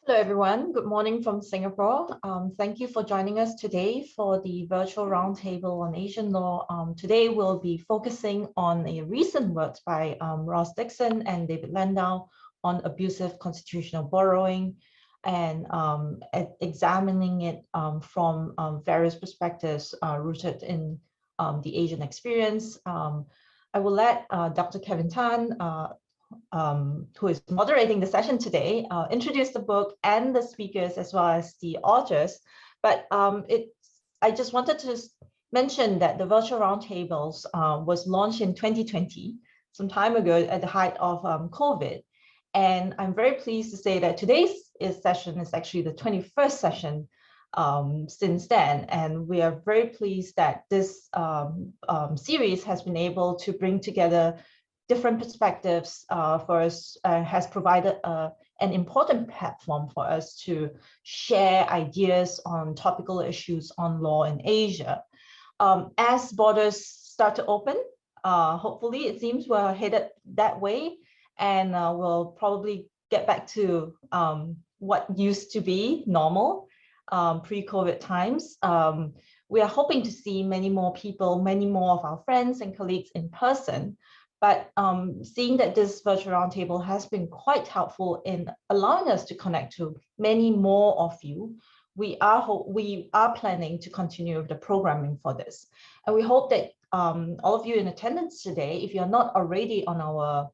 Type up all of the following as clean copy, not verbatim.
Hello, everyone. Good morning from Singapore. Thank you for joining us today for the virtual roundtable on Asian law. Today, we'll be focusing on a recent work by Dixon and David Landau on abusive constitutional borrowing and examining it from various perspectives rooted in the Asian experience. I will let Dr. Kevin Tan, who is moderating the session today, introduce the book and the speakers as well as the authors. But I just wanted to mention that the virtual roundtables was launched in 2020, some time ago at the height of COVID. And I'm very pleased to say that today's session is actually the 21st session since then. And we are very pleased that this series has been able to bring together different perspectives for us, has provided an important platform for us to share ideas on topical issues on law in Asia. As borders start to open, hopefully it seems we're headed that way, and we'll probably get back to what used to be normal pre-COVID times. We are hoping to see many more people, many more of our friends and colleagues in person. But seeing that this virtual roundtable has been quite helpful in allowing us to connect to many more of you, we are planning to continue with the programming for this. And we hope that all of you in attendance today, if you're not already on our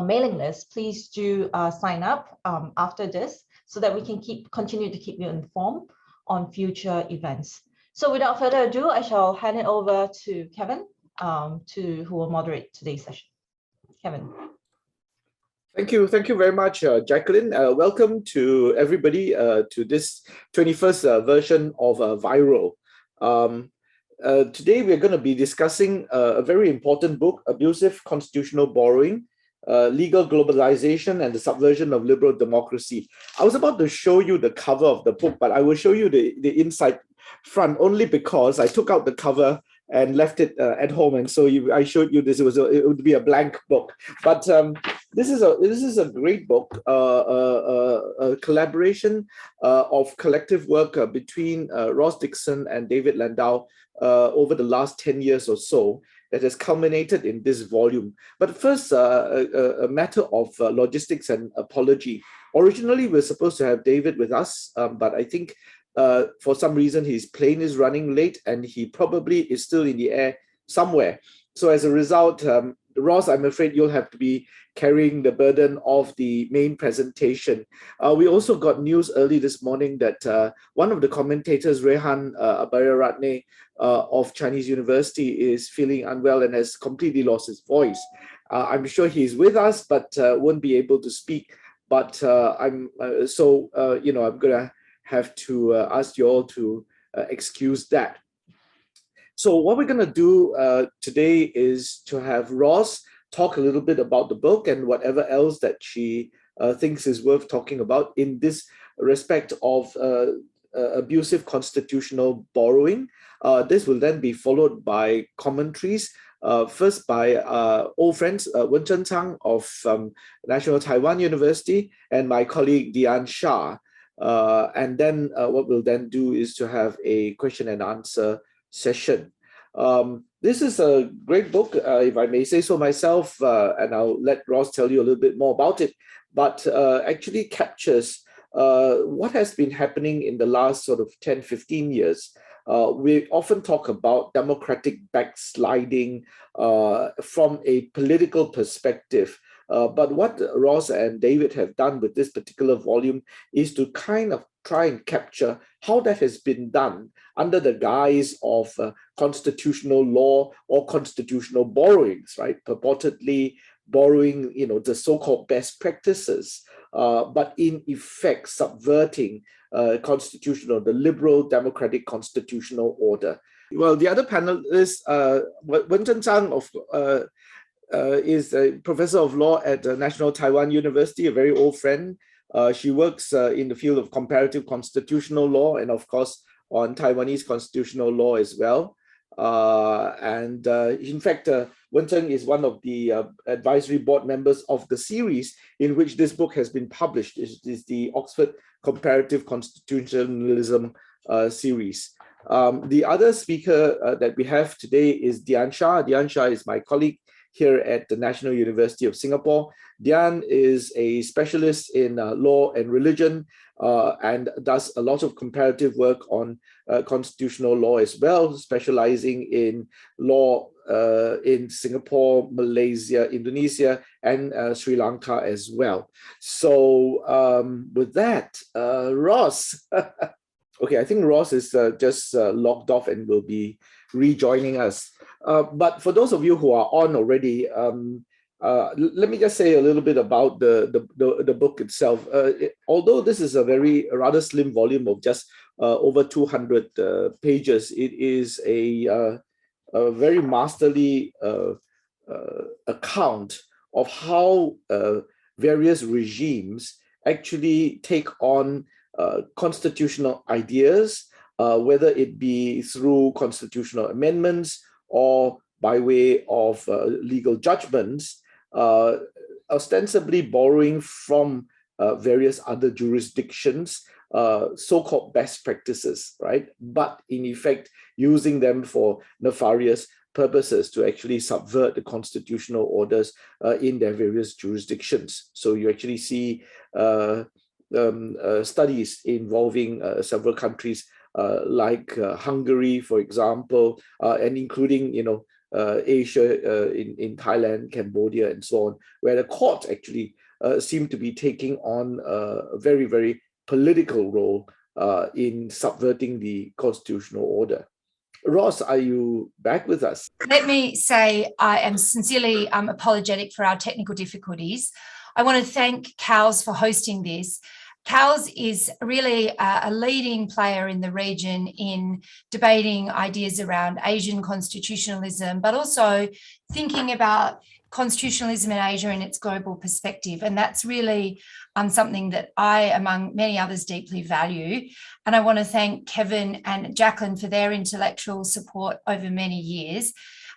mailing list, please do sign up after this so that we can continue to keep you informed on future events. So without further ado, I shall hand it over to Kevin, who will moderate today's session. Kevin. Thank you very much, Jaclyn. Welcome to everybody to this 21st version of Viral. Today we're going to be discussing a very important book, Abusive Constitutional Borrowing, Legal Globalization and the Subversion of Liberal Democracy. I was about to show you the cover of the book, but I will show you the inside front only because I took out the cover and left it at home, and so I showed you this. It would be a blank book, but this is a great book, a collaboration of collective work between Dixon and David Landau over the last 10 years or so that has culminated in this volume. But first, a matter of logistics and apology. Originally, we were supposed to have David with us, but I think for some reason, his plane is running late and he probably is still in the air somewhere. So as a result, Ross, I'm afraid you'll have to be carrying the burden of the main presentation. We also got news early this morning that one of the commentators, Rehan Abayaratne of Chinese University, is feeling unwell and has completely lost his voice. I'm sure he's with us, but won't be able to speak. But I'm going to have to ask you all to excuse that. So what we're going to do today is to have Ross talk a little bit about the book and whatever else that she thinks is worth talking about in this respect of abusive constitutional borrowing. This will then be followed by commentaries, first by old friends, Wen-Chen of National Taiwan University and my colleague Dian Shah. And then what we'll then do is to have a question and answer session. This is a great book, if I may say so myself, and I'll let Ross tell you a little bit more about it, but actually captures what has been happening in the last sort of 10, 15 years. We often talk about democratic backsliding from a political perspective. But what Ross and David have done with this particular volume is to kind of try and capture how that has been done under the guise of constitutional law or constitutional borrowings, right? Purportedly borrowing, the so-called best practices, but in effect subverting the liberal democratic constitutional order. Well, the other panelist, Wen-Chen is a professor of law at National Taiwan University, a very old friend. She works in the field of comparative constitutional law and, of course, on Taiwanese constitutional law as well. In fact, Wen-Chen is one of the advisory board members of the series in which this book has been published. It is the Oxford Comparative Constitutionalism series. The other speaker that we have today is Dian Shah. Dian Shah is my colleague here at the National University of Singapore. Dian is a specialist in law and religion and does a lot of comparative work on constitutional law as well, specializing in law in Singapore, Malaysia, Indonesia, and Sri Lanka as well. So with that, Ross. Okay, I think Ross is just logged off and will be rejoining us. But for those of you who are on already, let me just say a little bit about the book itself. Although this is a rather slim volume of just over 200 pages, it is a very masterly account of how various regimes actually take on constitutional ideas, whether it be through constitutional amendments or by way of legal judgments, ostensibly borrowing from various other jurisdictions, so-called best practices, right? But in effect, using them for nefarious purposes to actually subvert the constitutional orders in their various jurisdictions. So you actually see studies involving several countries like Hungary, for example, and including, Asia in Thailand, Cambodia, and so on, where the courts actually seem to be taking on a very, very political role in subverting the constitutional order. Ross, are you back with us? Let me say I am sincerely apologetic for our technical difficulties. I want to thank COWS for hosting this. COWS is really a leading player in the region in debating ideas around Asian constitutionalism, but also thinking about constitutionalism in Asia in its global perspective. And that's really something that I, among many others, deeply value. And I want to thank Kevin and Jaclyn for their intellectual support over many years.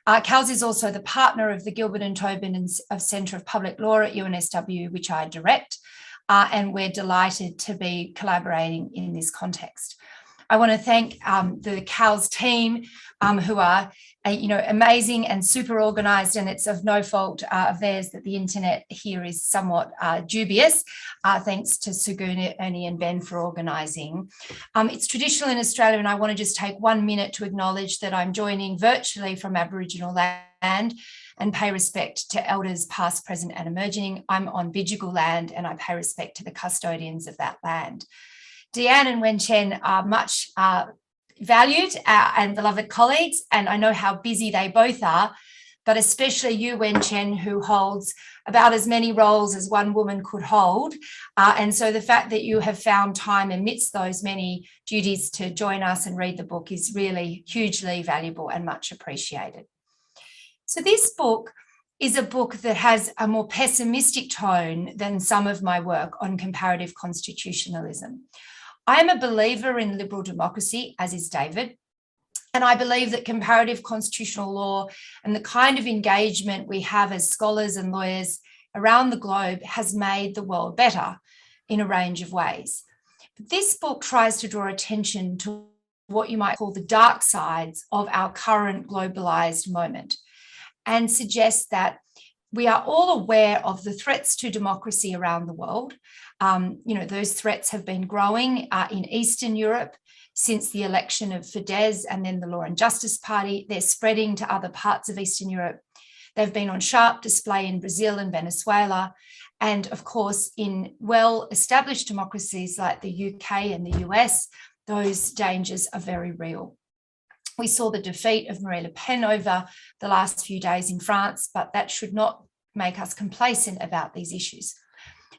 COWS is also the partner of the Gilbert and Tobin Centre of Public Law at UNSW, which I direct. And we're delighted to be collaborating in this context. I want to thank the COWS team who are amazing and super organised, and it's of no fault of theirs that the internet here is somewhat dubious. Thanks to Sugun, Ernie and Ben for organising. It's traditional in Australia, and I want to just take 1 minute to acknowledge that I'm joining virtually from Aboriginal land and pay respect to elders past, present and emerging. I'm on Bidjigal land and I pay respect to the custodians of that land. Dian and Wen-Chen are much valued and beloved colleagues, and I know how busy they both are, but especially you, Wen-Chen, who holds about as many roles as one woman could hold. And so the fact that you have found time amidst those many duties to join us and read the book is really hugely valuable and much appreciated. So this book is a book that has a more pessimistic tone than some of my work on comparative constitutionalism. I am a believer in liberal democracy, as is David, and I believe that comparative constitutional law and the kind of engagement we have as scholars and lawyers around the globe has made the world better in a range of ways. But this book tries to draw attention to what you might call the dark sides of our current globalized moment, and suggests that we are all aware of the threats to democracy around the world. Those threats have been growing in Eastern Europe since the election of Fidesz and then the Law and Justice Party. They're spreading to other parts of Eastern Europe. They've been on sharp display in Brazil and Venezuela. And of course, in well-established democracies like the UK and the US, those dangers are very real. We saw the defeat of Marine Le Pen over the last few days in France, but that should not make us complacent about these issues.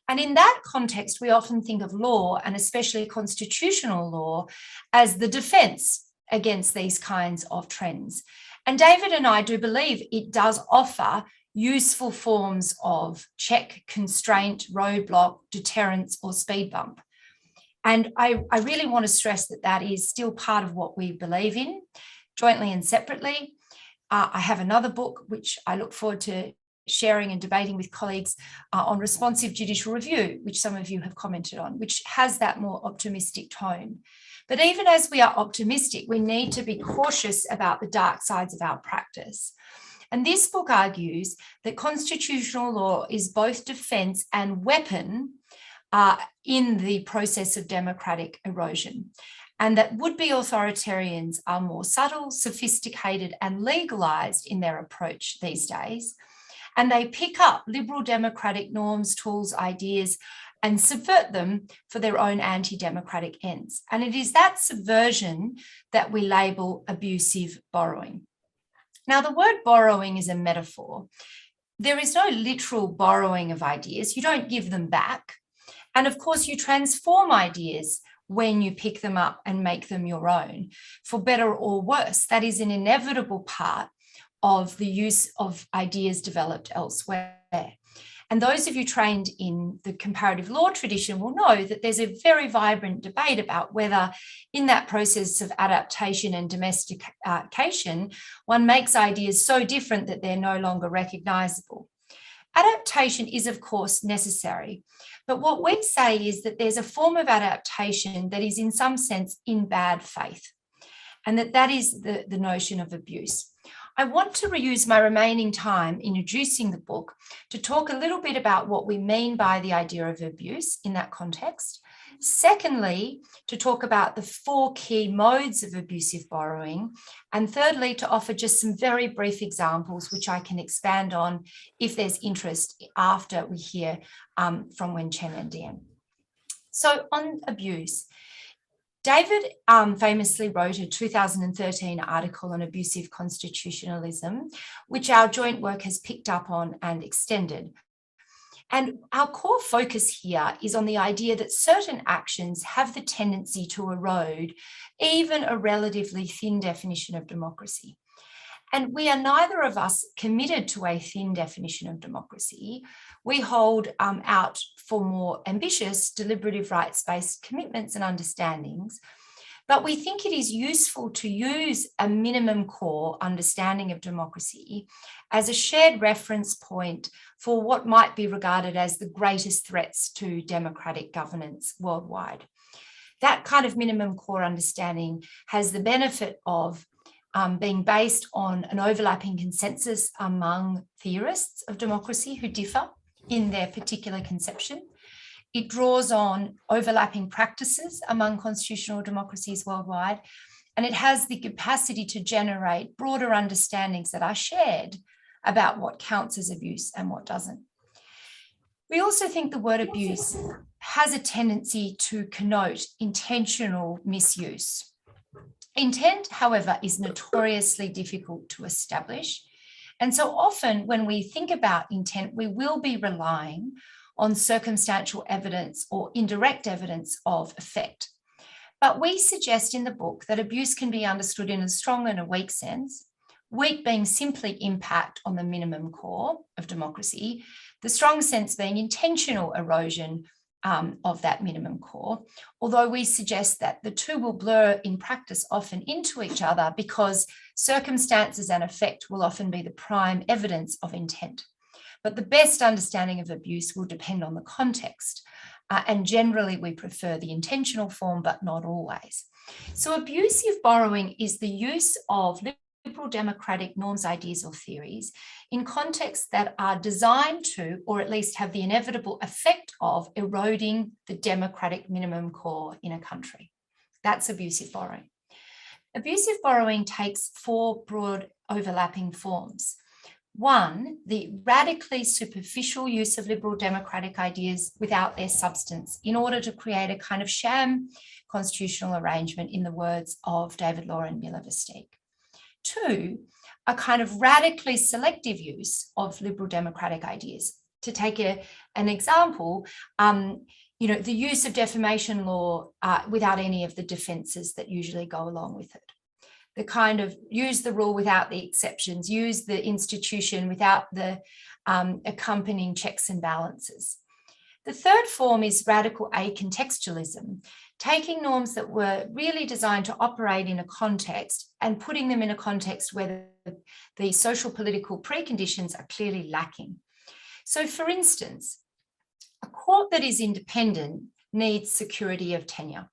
And in that context, we often think of law, and especially constitutional law, as the defense against these kinds of trends. And David and I do believe it does offer useful forms of check, constraint, roadblock, deterrence, or speed bump. And I really want to stress that that is still part of what we believe in, jointly and separately. I have another book, which I look forward to sharing and debating with colleagues on responsive judicial review, which some of you have commented on, which has that more optimistic tone. But even as we are optimistic, we need to be cautious about the dark sides of our practice. And this book argues that constitutional law is both defence and weapon in the process of democratic erosion, and that would-be authoritarians are more subtle, sophisticated, and legalised in their approach these days. And they pick up liberal democratic norms, tools, ideas, and subvert them for their own anti-democratic ends. And it is that subversion that we label abusive borrowing. Now, the word borrowing is a metaphor. There is no literal borrowing of ideas. You don't give them back. And of course, you transform ideas when you pick them up and make them your own, for better or worse. That is an inevitable part of the use of ideas developed elsewhere. And those of you trained in the comparative law tradition will know that there's a very vibrant debate about whether in that process of adaptation and domestication, one makes ideas so different that they're no longer recognisable. Adaptation is, of course, necessary. But what we say is that there's a form of adaptation that is in some sense in bad faith, and that is the notion of abuse. I want to reuse my remaining time introducing the book to talk a little bit about what we mean by the idea of abuse in that context. Secondly, to talk about the 4 key modes of abusive borrowing. And thirdly, to offer just some very brief examples, which I can expand on if there's interest after we hear from Wen-Chen and Dian. So on abuse, David famously wrote a 2013 article on abusive constitutionalism, which our joint work has picked up on and extended. And our core focus here is on the idea that certain actions have the tendency to erode even a relatively thin definition of democracy. And we are neither of us committed to a thin definition of democracy. We hold out for more ambitious, deliberative rights-based commitments and understandings. But we think it is useful to use a minimum core understanding of democracy as a shared reference point for what might be regarded as the greatest threats to democratic governance worldwide. That kind of minimum core understanding has the benefit of being based on an overlapping consensus among theorists of democracy who differ in their particular conception. It draws on overlapping practices among constitutional democracies worldwide, and it has the capacity to generate broader understandings that are shared about what counts as abuse and what doesn't. We also think the word abuse has a tendency to connote intentional misuse. Intent, however, is notoriously difficult to establish. And so often when we think about intent, we will be relying on circumstantial evidence or indirect evidence of effect. But we suggest in the book that abuse can be understood in a strong and a weak sense, weak being simply impact on the minimum core of democracy, the strong sense being intentional erosion of that minimum core, although we suggest that the two will blur in practice often into each other because circumstances and effect will often be the prime evidence of intent. But the best understanding of abuse will depend on the context. And generally we prefer the intentional form, but not always. So abusive borrowing is the use of liberal democratic norms, ideas, or theories in contexts that are designed to, or at least have the inevitable effect of, eroding the democratic minimum core in a country. That's abusive borrowing. Abusive borrowing takes 4 broad overlapping forms. 1, the radically superficial use of liberal democratic ideas without their substance in order to create a kind of sham constitutional arrangement, in the words of David Law and Miller Versteeg. 2, a kind of radically selective use of liberal democratic ideas. To take an example, the use of defamation law without any of the defences that usually go along with it. The kind of use the rule without the exceptions, use the institution without the accompanying checks and balances. The third form is radical acontextualism, taking norms that were really designed to operate in a context and putting them in a context where the social political preconditions are clearly lacking. So, for instance, a court that is independent needs security of tenure.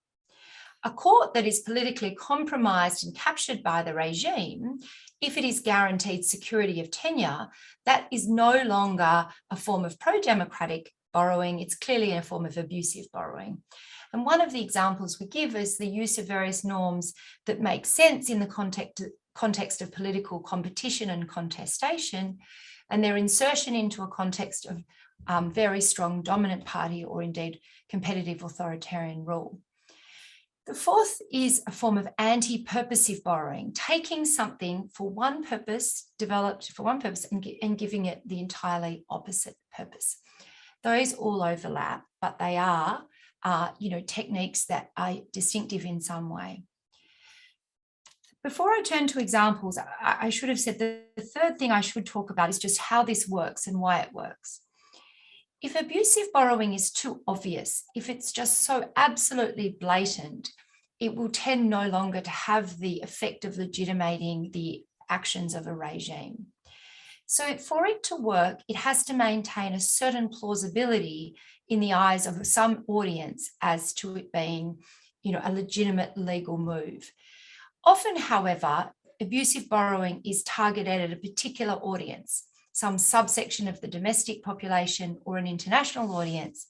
A court that is politically compromised and captured by the regime, if it is guaranteed security of tenure, that is no longer a form of pro-democratic borrowing, it's clearly a form of abusive borrowing. And one of the examples we give is the use of various norms that make sense in the context of political competition and contestation, and their insertion into a context of very strong dominant party or indeed competitive authoritarian rule. The fourth is a form of anti-purposive borrowing, taking something for one purpose, developed for one purpose, and giving it the entirely opposite purpose. Those all overlap, but they are techniques that are distinctive in some way. Before I turn to examples, I should have said that the third thing I should talk about is just how this works and why it works. If abusive borrowing is too obvious, if it's just so absolutely blatant, it will tend no longer to have the effect of legitimating the actions of a regime. So for it to work, it has to maintain a certain plausibility in the eyes of some audience as to it being, a legitimate legal move. Often, however, abusive borrowing is targeted at a particular audience, some subsection of the domestic population or an international audience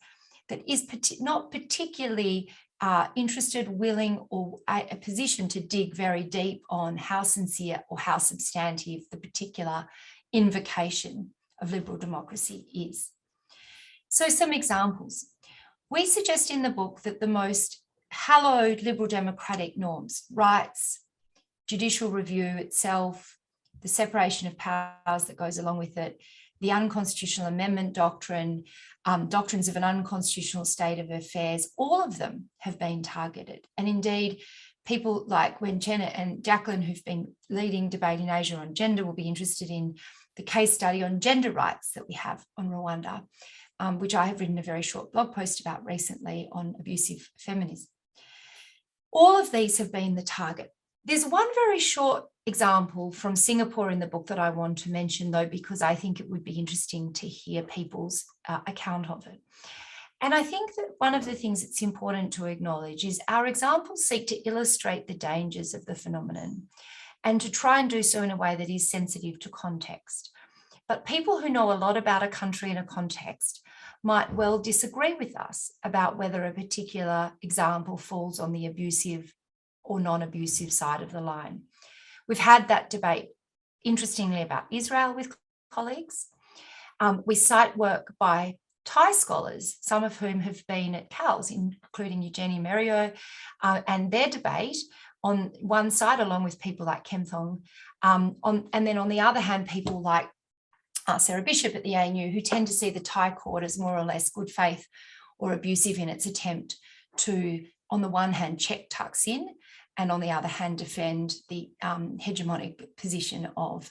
that is not particularly interested, willing, or a position to dig very deep on how sincere or how substantive the particular invocation of liberal democracy is. So some examples. We suggest in the book that the most hallowed liberal democratic norms, rights, judicial review itself, the separation of powers that goes along with it, the unconstitutional amendment doctrine, doctrines of an unconstitutional state of affairs, all of them have been targeted. And indeed, people like Wen-Chen and Jaclyn, who've been leading debate in Asia on gender, will be interested in the case study on gender rights that we have on Rwanda, which I have written a very short blog post about recently on abusive feminism. All of these have been the target. There's one very short example from Singapore in the book that I want to mention, though, because I think it would be interesting to hear people's account of it. And I think that one of the things that's important to acknowledge is our examples seek to illustrate the dangers of the phenomenon and to try and do so in a way that is sensitive to context. But people who know a lot about a country and a context might well disagree with us about whether a particular example falls on the abusive or non-abusive side of the line. We've had that debate, interestingly, about Israel with colleagues. We cite work by Thai scholars, some of whom have been at CALS, including Eugenie Merriot, and their debate on one side, along with people like Kem Thong, and then on the other hand, people like Sarah Bishop at the ANU, who tend to see the Thai court as more or less good faith or abusive in its attempt to, on the one hand, check Thaksin, and on the other hand, defend the hegemonic position of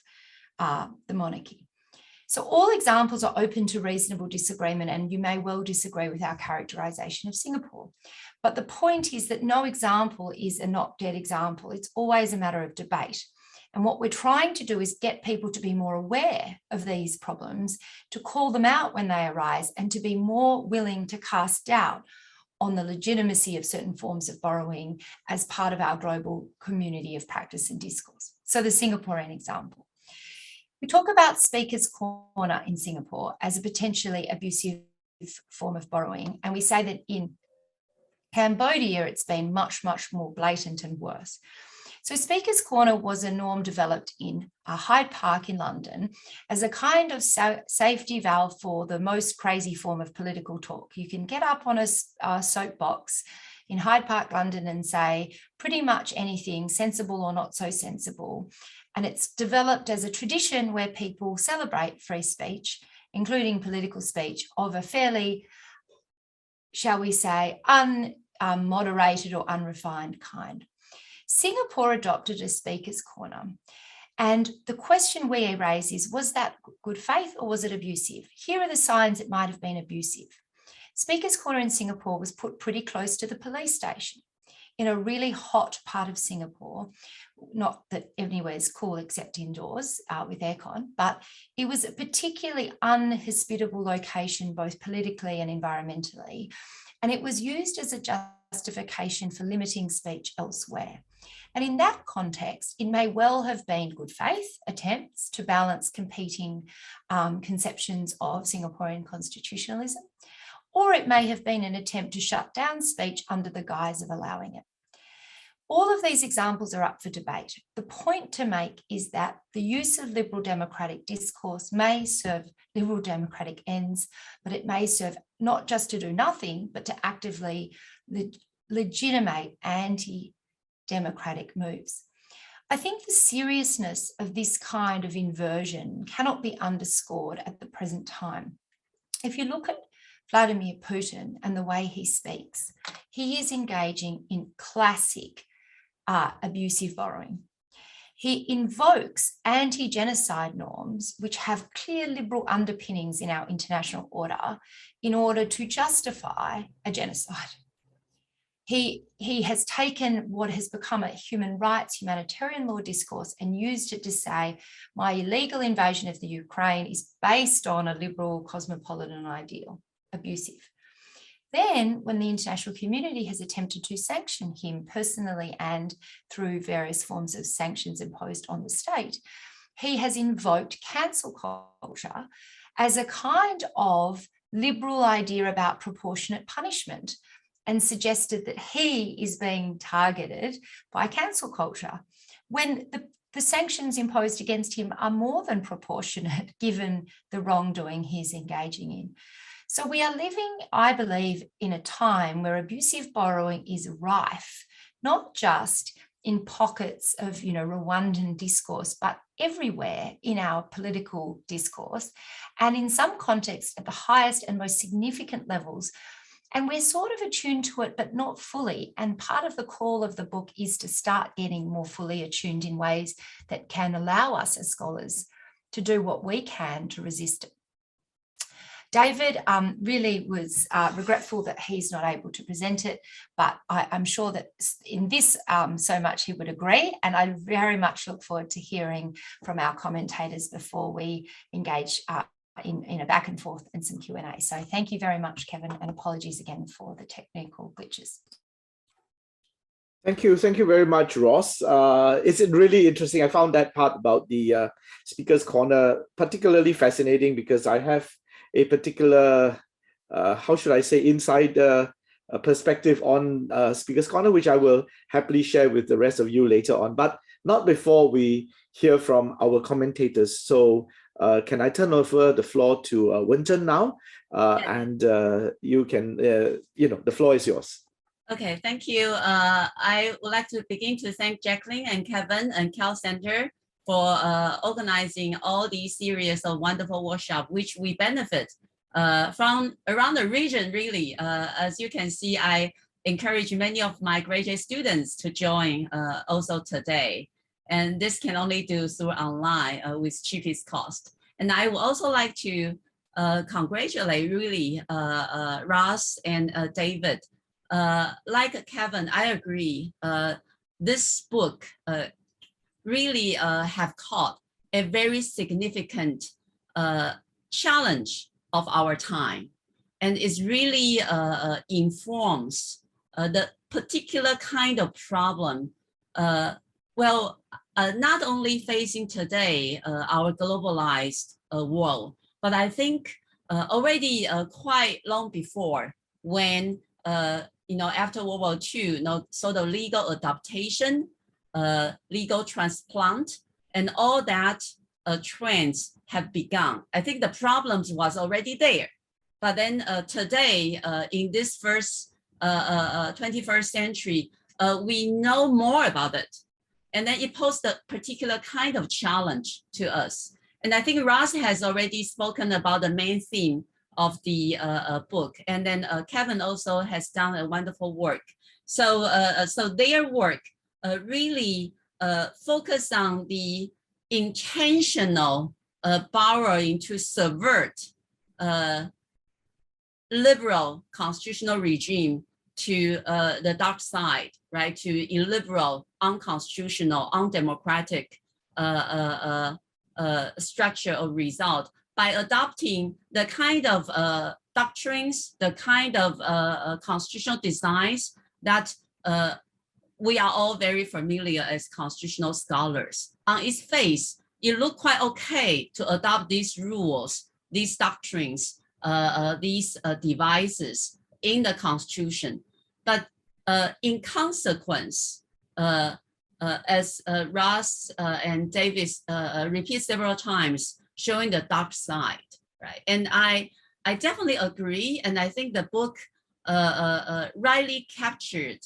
the monarchy. So all examples are open to reasonable disagreement, and you may well disagree with our characterization of Singapore. But the point is that no example is a not dead example. It's always a matter of debate. And what we're trying to do is get people to be more aware of these problems, to call them out when they arise, and to be more willing to cast doubt on the legitimacy of certain forms of borrowing as part of our global community of practice and discourse. So the Singaporean example. We talk about Speaker's Corner in Singapore as a potentially abusive form of borrowing. And we say that in Cambodia, it's been much, much more blatant and worse. So Speaker's Corner was a norm developed in Hyde Park in London as a kind of safety valve for the most crazy form of political talk. You can get up on a soapbox in Hyde Park, London, and say pretty much anything, sensible or not so sensible. And it's developed as a tradition where people celebrate free speech, including political speech, of a fairly, shall we say, unmoderated or unrefined kind. Singapore adopted a Speaker's Corner. And the question we raise is, was that good faith or was it abusive? Here are the signs it might have been abusive. Speaker's Corner in Singapore was put pretty close to the police station in a really hot part of Singapore. Not that anywhere is cool except indoors with aircon, but it was a particularly unhospitable location, both politically and environmentally. And it was used as a justification for limiting speech elsewhere. And in that context, it may well have been good faith attempts to balance competing conceptions of Singaporean constitutionalism, or it may have been an attempt to shut down speech under the guise of allowing it. All of these examples are up for debate. The point to make is that the use of liberal democratic discourse may serve liberal democratic ends, but it may serve not just to do nothing, but to actively legitimate anti-democratic moves. I think the seriousness of this kind of inversion cannot be underscored at the present time. If you look at Vladimir Putin and the way he speaks, he is engaging in classic abusive borrowing. He invokes anti-genocide norms, which have clear liberal underpinnings in our international order, in order to justify a genocide. He has taken what has become a human rights, humanitarian law discourse and used it to say, my illegal invasion of the Ukraine is based on a liberal cosmopolitan ideal, abusive. Then, when the international community has attempted to sanction him personally and through various forms of sanctions imposed on the state, he has invoked cancel culture as a kind of liberal idea about proportionate punishment and suggested that he is being targeted by cancel culture, when the sanctions imposed against him are more than proportionate given the wrongdoing he's engaging in. So we are living, I believe, in a time where abusive borrowing is rife, not just in pockets of, Rwandan discourse, but everywhere in our political discourse, and in some contexts at the highest and most significant levels. And we're sort of attuned to it, but not fully. And part of the call of the book is to start getting more fully attuned in ways that can allow us as scholars to do what we can to resist it. David really was regretful that he's not able to present it, but I'm sure that in this so much he would agree, and I very much look forward to hearing from our commentators before we engage in a back and forth and some Q&A. So thank you very much, Kevin, and apologies again for the technical glitches. Thank you very much, Ross. It's really interesting. I found that part about the Speaker's Corner particularly fascinating because I have a particular, how should I say, inside perspective on Speaker's Corner, which I will happily share with the rest of you later on, but not before we hear from our commentators. So can I turn over the floor to Wen-Chen now? And you can, the floor is yours. Okay, thank you. I would like to begin to thank Jaclyn and Kevin and Cal Center for organizing all these series of wonderful workshops, which we benefit from around the region, really. As you can see, I encourage many of my graduate students to join also today. And this can only do through online with cheapest cost. And I would also like to congratulate really Ross and David. Like Kevin, I agree. This book really have caught a very significant challenge of our time, and it really informs the particular kind of problem. Not only facing today our globalized world, but I think already quite long before, when after World War II, sort of legal adaptation, legal transplant, and all that trends have begun. I think the problems was already there, but then today, in this first 21st century, we know more about it, and then it poses a particular kind of challenge to us. And I think Ross has already spoken about the main theme of the book, and then Kevin also has done a wonderful work. So, so their work really focus on the intentional borrowing to subvert liberal constitutional regime to the dark side, right? To illiberal, unconstitutional, undemocratic structure or result by adopting the kind of doctrines, the kind of constitutional designs that we are all very familiar as constitutional scholars. On its face, it looked quite okay to adopt these rules, these doctrines, these devices in the Constitution. But in consequence, as Ross and Davis repeat several times, showing the dark side, right? And I definitely agree, and I think the book rightly captured,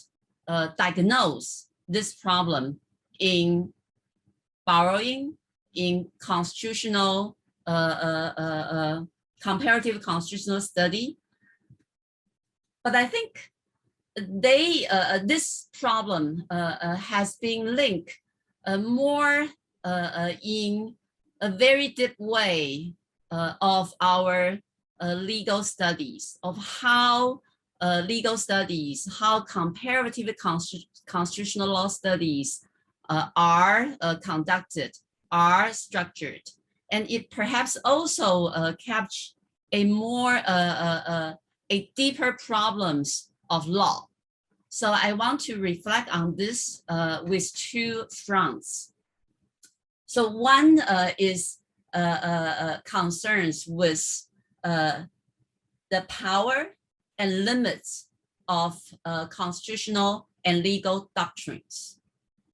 diagnosed this problem in borrowing, in constitutional, comparative constitutional study. But I think this problem has been linked more in a very deep way of our legal studies, of how legal studies, how comparative constitutional law studies are conducted, are structured. And it perhaps also captures a more, a deeper problems of law. So I want to reflect on this with two fronts. So one is concerns with the power and limits of constitutional and legal doctrines.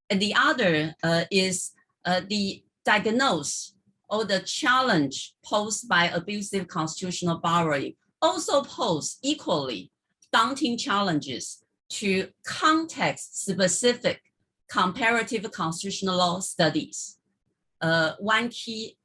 And the other is the diagnosis or the challenge posed by abusive constitutional borrowing, also pose equally daunting challenges to context-specific comparative constitutional law studies. One key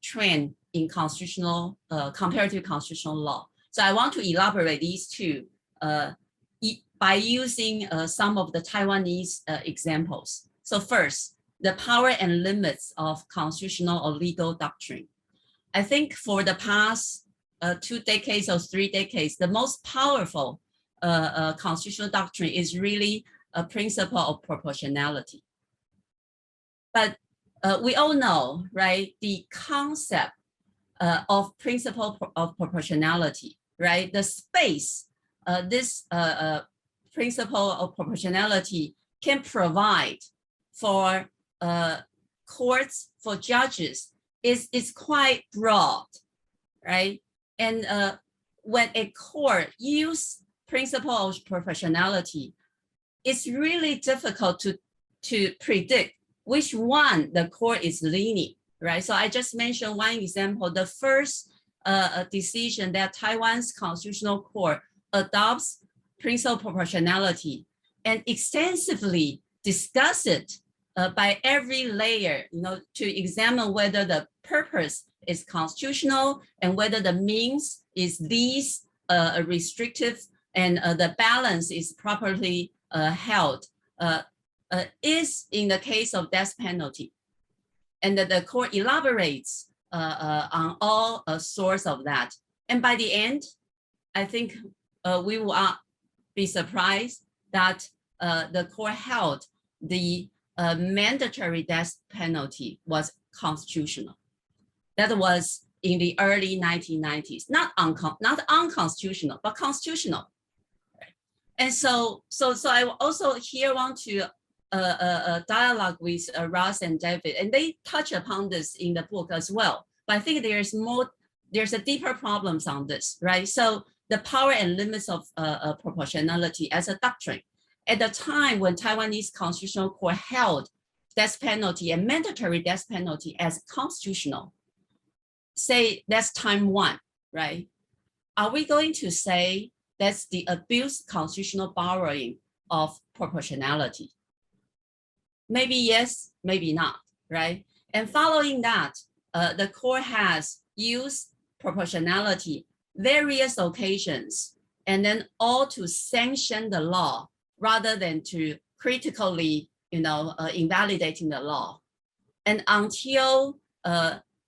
trend in constitutional, comparative constitutional law. So I want to elaborate these two by using some of the Taiwanese examples. So first, the power and limits of constitutional or legal doctrine. I think for the past 2 decades or 3 decades, the most powerful constitutional doctrine is really a principle of proportionality. But we all know, right, the concept of principle of proportionality, right? The space this principle of proportionality can provide for courts, for judges, is quite broad, right? And when a court uses principle of proportionality, it's really difficult to predict which one the court is leaning, right? So I just mentioned one example. The first decision that Taiwan's constitutional court adopts principle of proportionality and extensively discuss it by every layer, to examine whether the purpose is constitutional and whether the means is least restrictive and the balance is properly held, is in the case of death penalty. And the court elaborates on all sorts of that. And by the end, I think we will be surprised that the court held the mandatory death penalty was constitutional. That was in the early 1990s, not unconstitutional, but constitutional. And so I also here want to dialogue with Ross and David, and they touch upon this in the book as well. But I think there's a deeper problems on this, right? So the power and limits of proportionality as a doctrine. At the time when Taiwanese constitutional court held death penalty and mandatory death penalty as constitutional, say that's time one, right? Are we going to say that's the abuse constitutional borrowing of proportionality? Maybe yes, maybe not, right? And following that, the court has used proportionality various occasions and then all to sanction the law rather than to critically, invalidating the law. And until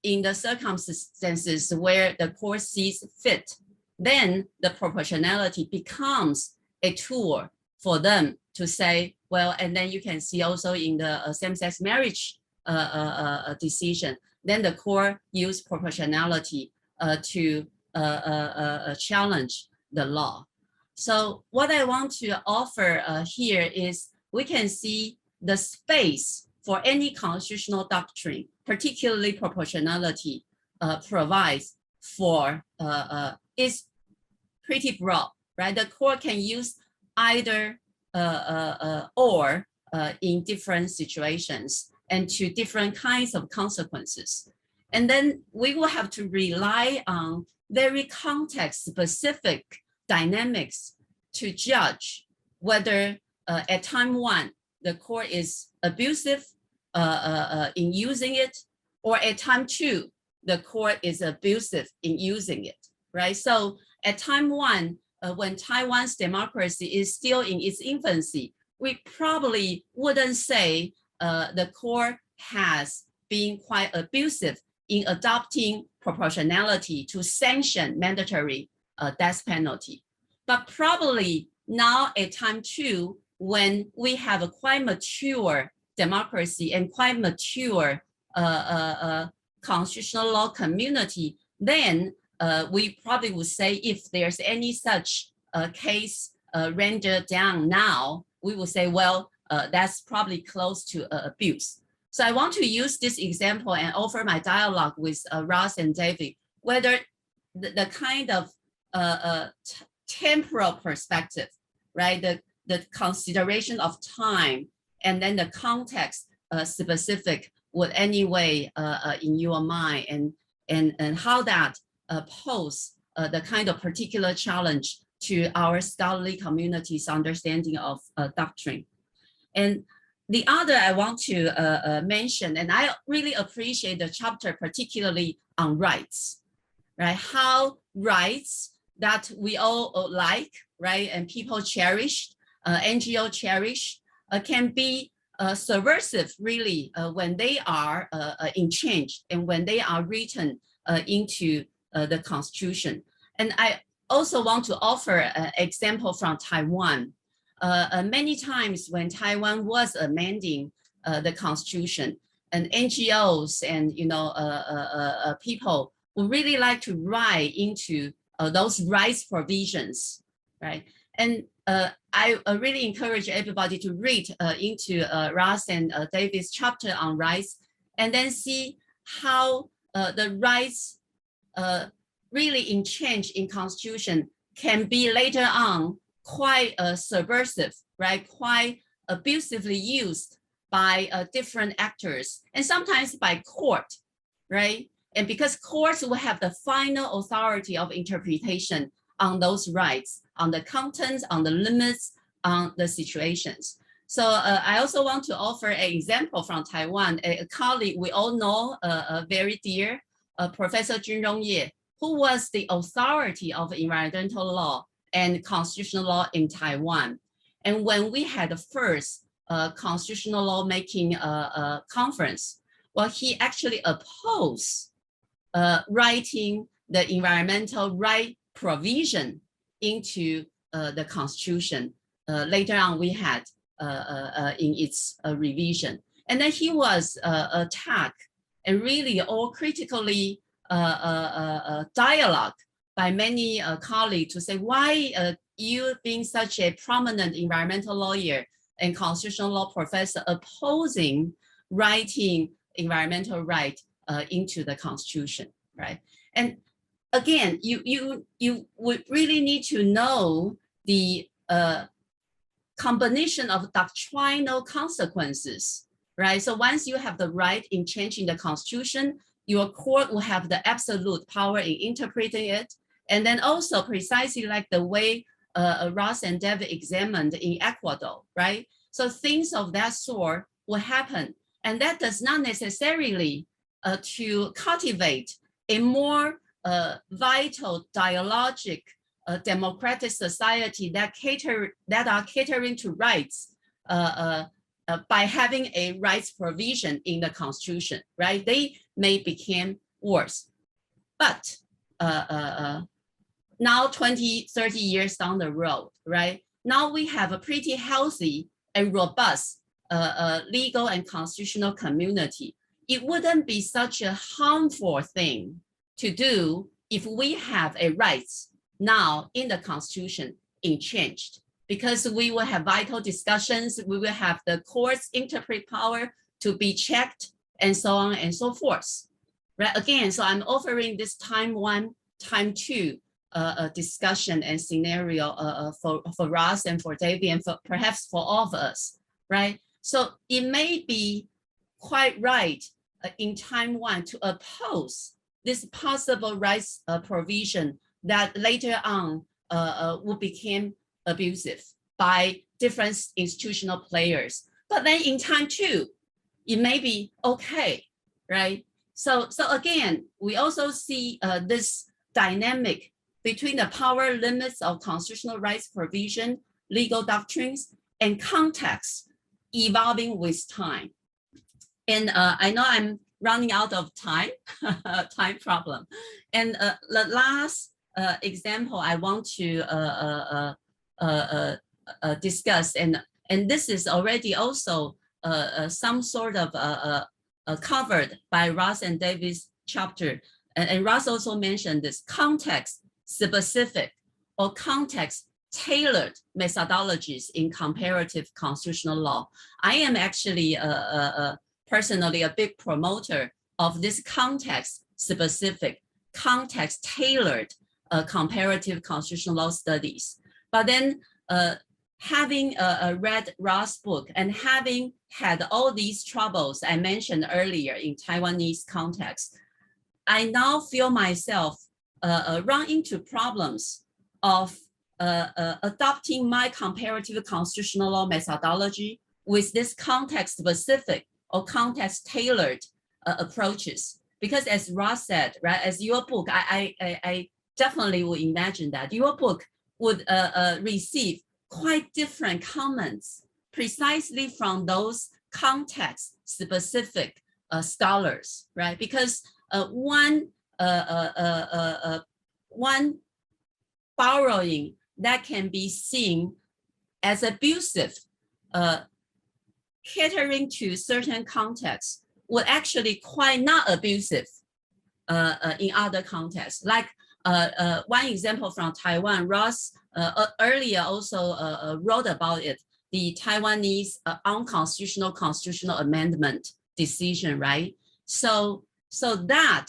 in the circumstances where the court sees fit, then the proportionality becomes a tool for them to say, well, and then you can see also in the same-sex marriage decision, then the court used proportionality to challenge the law. So what I want to offer here is we can see the space for any constitutional doctrine, particularly proportionality, provides for is pretty broad, right? The court can use either or in different situations and to different kinds of consequences. And then we will have to rely on very context-specific dynamics to judge whether at time one, the court is abusive in using it, or at time two, the court is abusive in using it, right? So at time one, when Taiwan's democracy is still in its infancy, we probably wouldn't say the court has been quite abusive in adopting proportionality to sanction mandatory death penalty. But probably now at time two, when we have a quite mature democracy and quite mature constitutional law community, then we probably would say if there's any such case rendered down now, we will say, well, that's probably close to abuse. So I want to use this example and offer my dialogue with Ross and David, whether the kind of temporal perspective, right? The consideration of time and then the context specific would anyway in your mind, and how that pose the kind of particular challenge to our scholarly community's understanding of doctrine. And the other I want to mention, and I really appreciate the chapter particularly on rights, right? How rights that we all like, right, and people cherish, NGO cherish, can be subversive really when they are changed and when they are written into the Constitution. And I also want to offer an example from Taiwan. Many times when Taiwan was amending the Constitution, and NGOs and people would really like to write into those rights provisions, right? And I really encourage everybody to read into Ross and David's chapter on rights, and then see how the rights really in change in Constitution can be later on quite subversive, right? Quite abusively used by different actors, and sometimes by court, right? And because courts will have the final authority of interpretation on those rights, on the contents, on the limits, on the situations. So I also want to offer an example from Taiwan, a colleague we all know, very dear, Professor Junrong Ye, who was the authority of environmental law and constitutional law in Taiwan. And when we had the first constitutional law making conference, well, he actually opposed writing the environmental right provision into the Constitution. Later on, we had in its revision. And then he was attacked and really all critically dialogue by many colleagues to say, why you being such a prominent environmental lawyer and constitutional law professor opposing writing environmental right into the Constitution, right? And again, you would really need to know the combination of doctrinal consequences, right? So once you have the right in changing the Constitution, your court will have the absolute power in interpreting it. And then also precisely like the way Ross and David examined in Ecuador, right? So things of that sort will happen. And that does not necessarily to cultivate a more vital, dialogic, democratic society that are catering to rights by having a rights provision in the Constitution, right? They may become worse. But now 20, 30 years down the road, right? Now we have a pretty healthy and robust legal and constitutional community. It wouldn't be such a harmful thing to do if we have a rights now in the Constitution changed, because we will have vital discussions, we will have the courts interpret power to be checked, and so on and so forth. Right? Again, so I'm offering this time one, time two discussion and scenario for Ross and for David and for, perhaps for all of us, right? So it may be quite right in time one to oppose this possible rights provision that later on will become abusive by different institutional players. But then in time two, it may be okay, right? So again, we also see this dynamic between the power limits of constitutional rights provision, legal doctrines, and context evolving with time. And I know I'm running out of time, time problem. And the last example I want to discuss, and this is already also some sort of covered by Ross and David's chapter. And Ross also mentioned this context specific or context tailored methodologies in comparative constitutional law. I am actually personally a big promoter of this context specific, context tailored comparative constitutional law studies. But then having read Ross' book and having had all these troubles I mentioned earlier in Taiwanese context, I now feel myself run into problems of adopting my comparative constitutional law methodology with this context specific or context tailored approaches. Because as Ross said, right, as your book, I definitely would imagine that your book would receive quite different comments precisely from those context specific scholars, right? Because one borrowing that can be seen as abusive, catering to certain contexts would actually quite not abusive in other contexts. Like one example from Taiwan, Ross earlier also wrote about it, the Taiwanese unconstitutional constitutional amendment decision, right? So that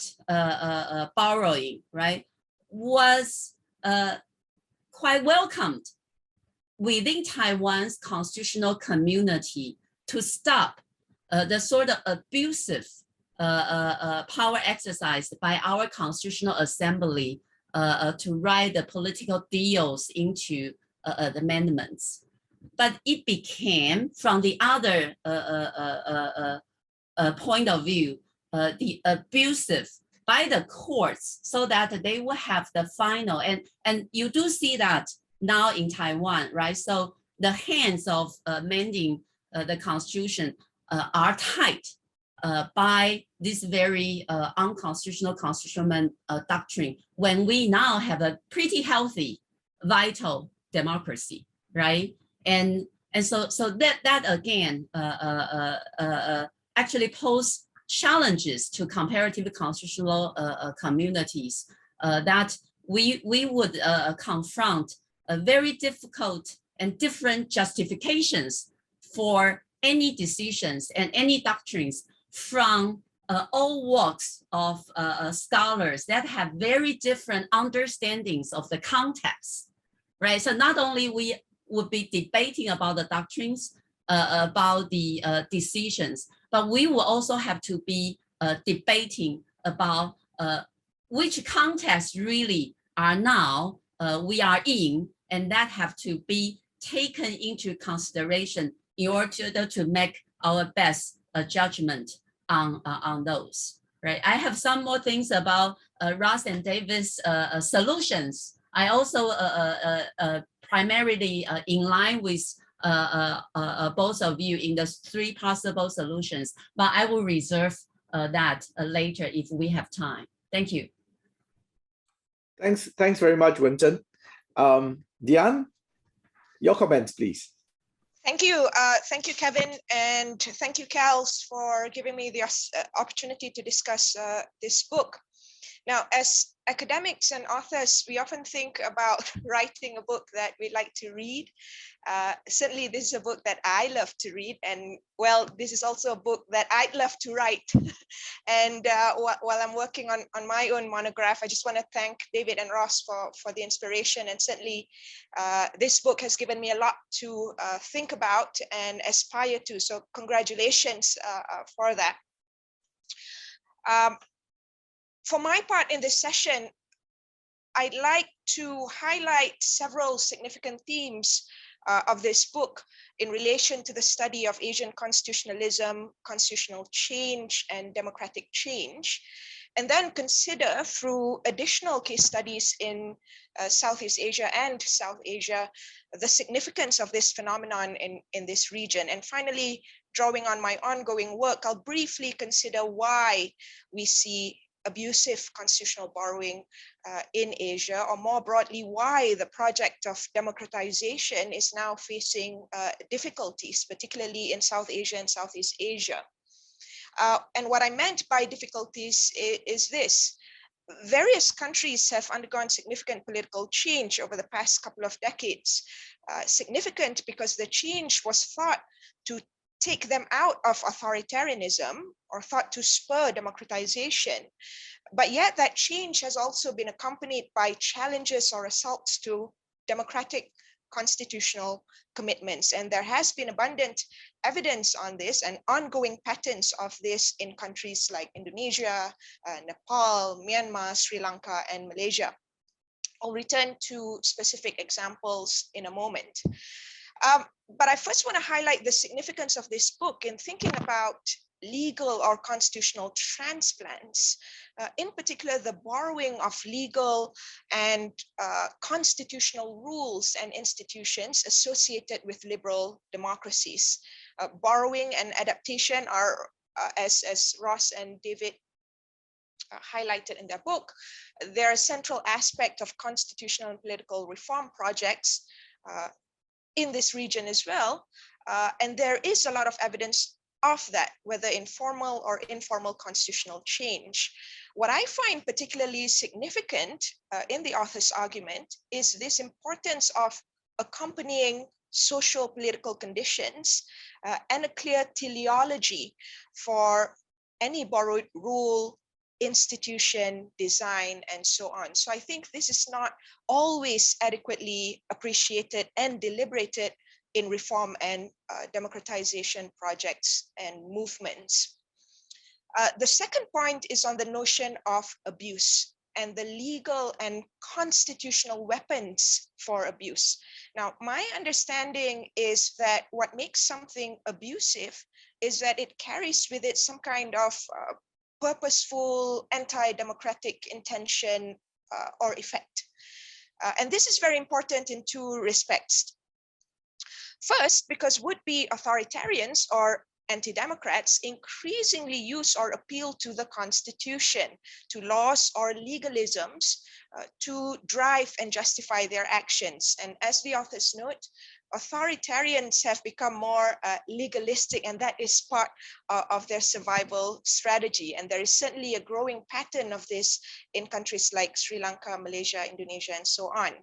borrowing, right, was quite welcomed within Taiwan's constitutional community to stop the sort of abusive power exercised by our constitutional assembly to write the political deals into the amendments. But it became, from the other point of view, the abusive by the courts, so that they will have the final, and you do see that now in Taiwan, right? So the hands of amending the constitution are tied by this very unconstitutional constitutional doctrine, when we now have a pretty healthy, vital democracy, right? And so that again actually pose challenges to comparative constitutional communities that we would confront very difficult and different justifications for any decisions and any doctrines from all walks of scholars that have very different understandings of the context, right? So not only we would be debating about the doctrines, about the decisions, but we will also have to be debating about which context really are now we are in, and that have to be taken into consideration in order to make our best judgment on those, right? I have some more things about Ross and David's solutions. I also primarily in line with both of you in the three possible solutions, but I will reserve that later if we have time. Thank you. Thanks very much, Wen-Chen. Dian, your comments, please. Thank you, Kevin, and thank you, Kels, for giving me the opportunity to discuss this book. Now, as academics and authors, we often think about writing a book that we like to read. Certainly, this is a book that I love to read, and well, this is also a book that I'd love to write. And while I'm working on my own monograph, I just want to thank David and Ross for the inspiration, and certainly this book has given me a lot to think about and aspire to, so congratulations for that. For my part in this session, I'd like to highlight several significant themes of this book in relation to the study of Asian constitutionalism, constitutional change, and democratic change, and then consider through additional case studies in Southeast Asia and South Asia, the significance of this phenomenon in this region. And finally, drawing on my ongoing work, I'll briefly consider why we see abusive constitutional borrowing in Asia, or more broadly, why the project of democratization is now facing difficulties, particularly in South Asia and Southeast Asia. And what I meant by difficulties is this. Various countries have undergone significant political change over the past couple of decades. Significant because the change was thought to take them out of authoritarianism or thought to spur democratization. But yet that change has also been accompanied by challenges or assaults to democratic constitutional commitments. And there has been abundant evidence on this and ongoing patterns of this in countries like Indonesia, Nepal, Myanmar, Sri Lanka, and Malaysia. I'll return to specific examples in a moment. But I first want to highlight the significance of this book in thinking about legal or constitutional transplants, in particular, the borrowing of legal and constitutional rules and institutions associated with liberal democracies. Borrowing and adaptation are, as Ross and David highlighted in their book, they're a central aspect of constitutional and political reform projects in this region as well. And there is a lot of evidence of that, whether in formal or informal constitutional change. What I find particularly significant in the author's argument is this importance of accompanying social political conditions and a clear teleology for any borrowed rule, institution, design, and so on. So I think this is not always adequately appreciated and deliberated in reform and democratization projects and movements. The second point is on the notion of abuse and the legal and constitutional weapons for abuse. Now, my understanding is that what makes something abusive is that it carries with it some kind of purposeful anti-democratic intention or effect. And this is very important in two respects. First, because would-be authoritarians or anti-democrats increasingly use or appeal to the Constitution, to laws or legalisms to drive and justify their actions. And as the authors note, authoritarians have become more legalistic, and that is part of their survival strategy. And there is certainly a growing pattern of this in countries like Sri Lanka, Malaysia, Indonesia, and so on.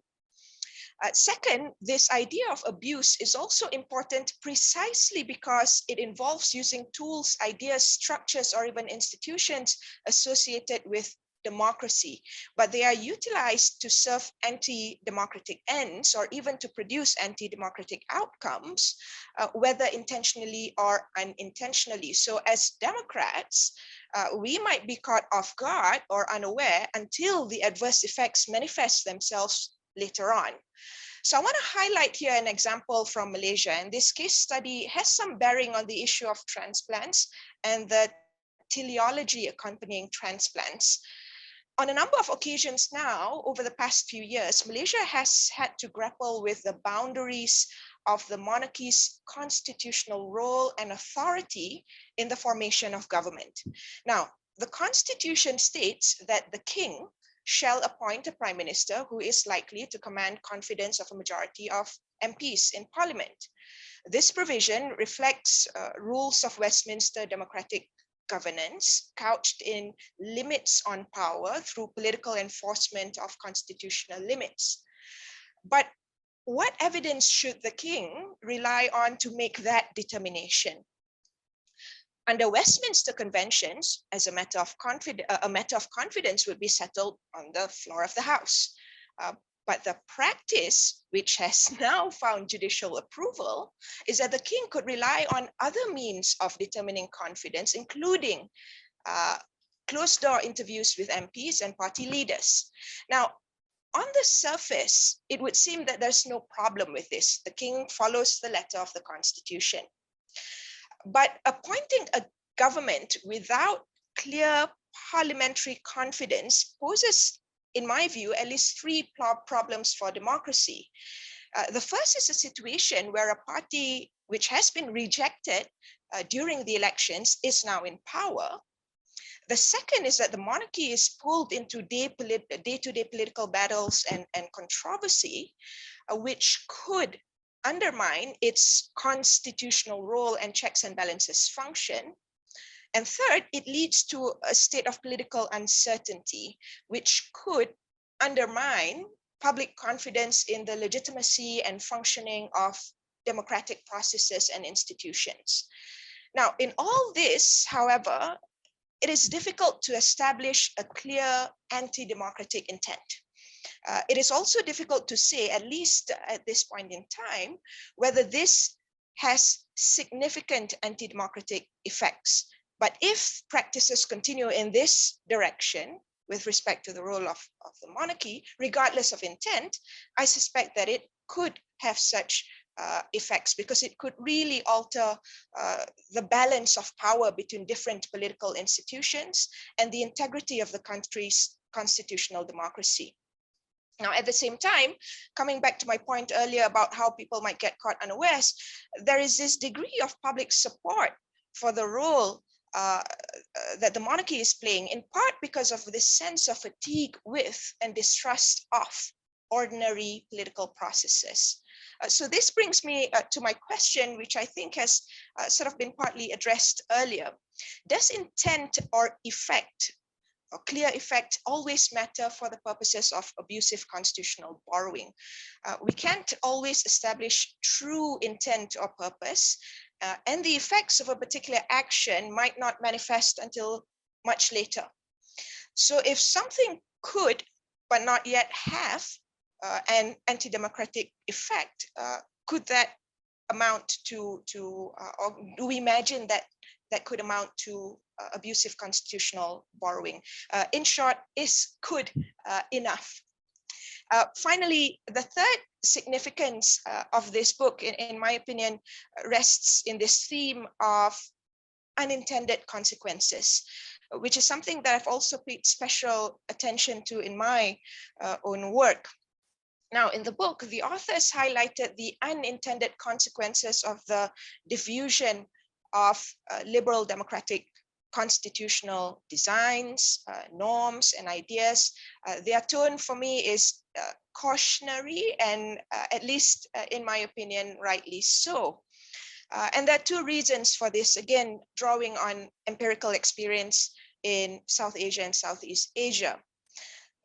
Second, this idea of abuse is also important precisely because it involves using tools, ideas, structures, or even institutions associated with democracy, but they are utilized to serve anti-democratic ends or even to produce anti-democratic outcomes, whether intentionally or unintentionally. So as Democrats, we might be caught off guard or unaware until the adverse effects manifest themselves later on. So I want to highlight here an example from Malaysia, and this case study has some bearing on the issue of transplants and the teleology accompanying transplants. On a number of occasions now, over the past few years, Malaysia has had to grapple with the boundaries of the monarchy's constitutional role and authority in the formation of government. Now, the Constitution states that the king shall appoint a prime minister who is likely to command confidence of a majority of MPs in parliament. This provision reflects rules of Westminster democratic governance couched in limits on power through political enforcement of constitutional limits. But what evidence should the king rely on to make that determination? Under Westminster conventions, as a matter of confidence would be settled on the floor of the House. But the practice, which has now found judicial approval, is that the king could rely on other means of determining confidence, including closed-door interviews with MPs and party leaders. Now, on the surface, it would seem that there's no problem with this. The king follows the letter of the Constitution. But appointing a government without clear parliamentary confidence poses, in my view, at least three problems for democracy. The first is a situation where a party which has been rejected during the elections is now in power. The second is that the monarchy is pulled into day-to-day political battles and controversy, which could undermine its constitutional role and checks and balances function. And third, it leads to a state of political uncertainty, which could undermine public confidence in the legitimacy and functioning of democratic processes and institutions. Now, in all this, however, it is difficult to establish a clear anti-democratic intent. It is also difficult to say, at least at this point in time, whether this has significant anti-democratic effects. But if practices continue in this direction with respect to the role of the monarchy, regardless of intent, I suspect that it could have such effects, because it could really alter the balance of power between different political institutions and the integrity of the country's constitutional democracy. Now, at the same time, coming back to my point earlier about how people might get caught unawares, there is this degree of public support for the role that the monarchy is playing, in part because of this sense of fatigue with and distrust of ordinary political processes. So this brings me to my question, which I think has sort of been partly addressed earlier. Does intent or effect, or clear effect, always matter for the purposes of abusive constitutional borrowing? We can't always establish true intent or purpose, and the effects of a particular action might not manifest until much later. So if something could, but not yet have, an anti-democratic effect, could that amount to or do we imagine that that could amount to abusive constitutional borrowing? In short, is could enough? Finally, the third significance of this book, in my opinion, rests in this theme of unintended consequences, which is something that I've also paid special attention to in my own work. Now, in the book, the authors highlighted the unintended consequences of the diffusion of liberal democratic constitutional designs, norms, and ideas. Their tone for me is cautionary and, at least in my opinion, rightly so. And there are two reasons for this, again, drawing on empirical experience in South Asia and Southeast Asia.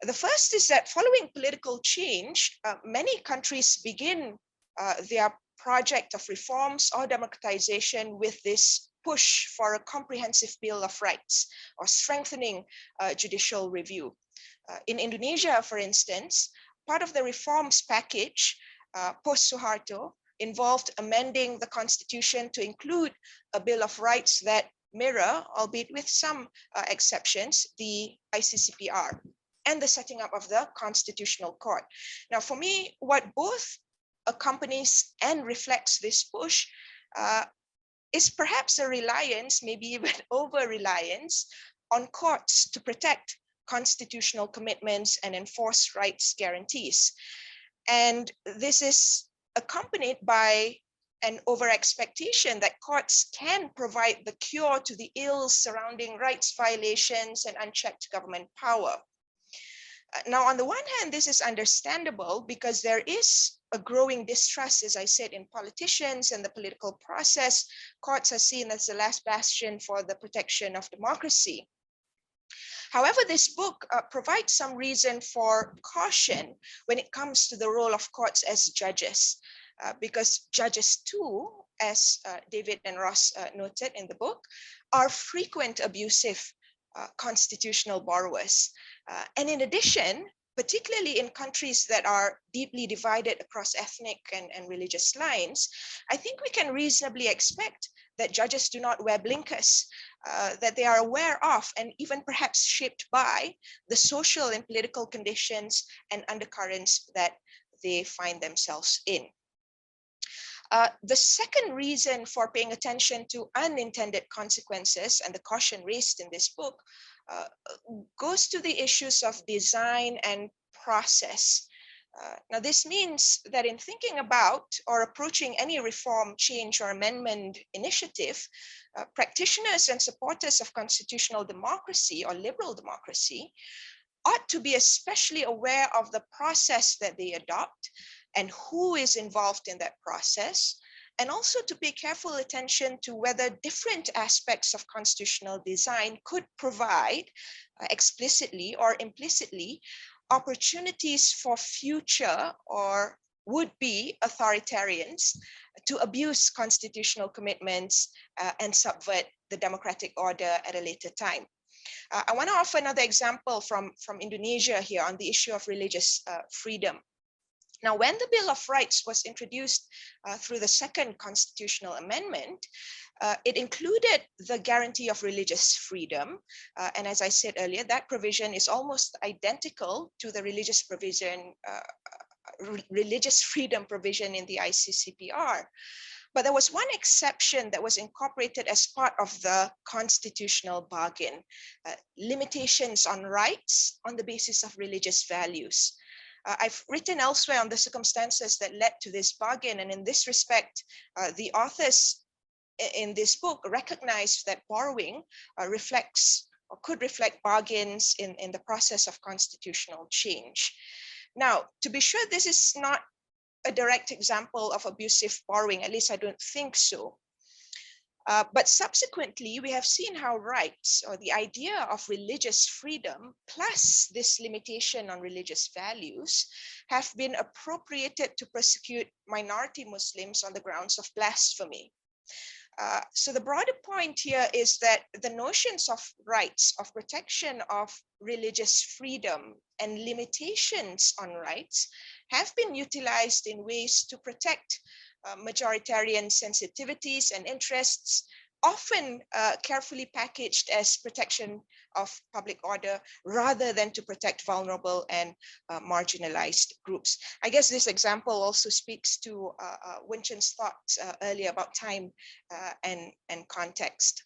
The first is that following political change, many countries begin their project of reforms or democratization with this push for a comprehensive Bill of Rights or strengthening judicial review. In Indonesia, for instance, part of the reforms package post-Suharto involved amending the constitution to include a Bill of Rights that mirror, albeit with some exceptions, the ICCPR, and the setting up of the Constitutional Court. Now, for me, what both accompanies and reflects this push is perhaps a reliance, maybe even over-reliance, on courts to protect constitutional commitments and enforce rights guarantees. And this is accompanied by an over-expectation that courts can provide the cure to the ills surrounding rights violations and unchecked government power. Now, on the one hand, this is understandable because there is a growing distrust, as I said, in politicians and the political process. Courts are seen as the last bastion for the protection of democracy. However, this book provides some reason for caution when it comes to the role of courts as judges, because judges too, as David and Ross noted in the book, are frequent abusive constitutional borrowers. And in addition, particularly in countries that are deeply divided across ethnic and religious lines, I think we can reasonably expect that judges do not wear blinkers, that they are aware of and even perhaps shaped by the social and political conditions and undercurrents that they find themselves in. The second reason for paying attention to unintended consequences and the caution raised in this book goes to the issues of design and process. Now, this means that in thinking about or approaching any reform, change, or amendment initiative, practitioners and supporters of constitutional democracy or liberal democracy ought to be especially aware of the process that they adopt and who is involved in that process, and also to pay careful attention to whether different aspects of constitutional design could provide explicitly or implicitly opportunities for future or would-be authoritarians to abuse constitutional commitments and subvert the democratic order at a later time. I want to offer another example from Indonesia here on the issue of religious freedom. Now, when the Bill of Rights was introduced through the second constitutional amendment, it included the guarantee of religious freedom. And as I said earlier, that provision is almost identical to the religious freedom provision in the ICCPR. But there was one exception that was incorporated as part of the constitutional bargain, limitations on rights on the basis of religious values. I've written elsewhere on the circumstances that led to this bargain, and in this respect, the authors in this book recognize that borrowing reflects or could reflect bargains in the process of constitutional change. Now, to be sure, this is not a direct example of abusive borrowing, at least I don't think so. But subsequently, we have seen how rights or the idea of religious freedom plus this limitation on religious values have been appropriated to persecute minority Muslims on the grounds of blasphemy. So the broader point here is that the notions of rights, of protection of religious freedom and limitations on rights have been utilized in ways to protect majoritarian sensitivities and interests, often carefully packaged as protection of public order rather than to protect vulnerable and marginalized groups. I guess this example also speaks to Wen-Chen's thoughts earlier about time and context.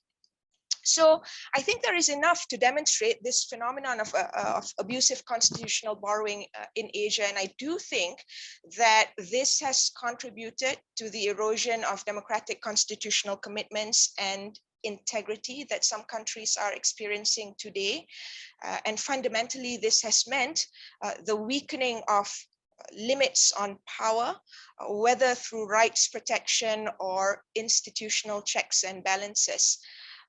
So I think there is enough to demonstrate this phenomenon of abusive constitutional borrowing in Asia. And I do think that this has contributed to the erosion of democratic constitutional commitments and integrity that some countries are experiencing today. And fundamentally, this has meant the weakening of limits on power, whether through rights protection or institutional checks and balances.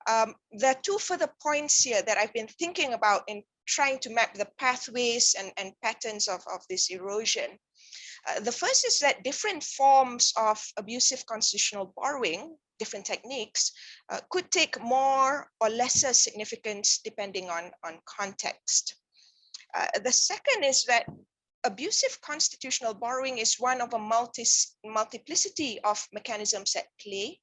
There are two further points here that I've been thinking about in trying to map the pathways and patterns of this erosion. The first is that different forms of abusive constitutional borrowing, different techniques, could take more or lesser significance depending on context. The second is that abusive constitutional borrowing is one of a multiplicity of mechanisms at play,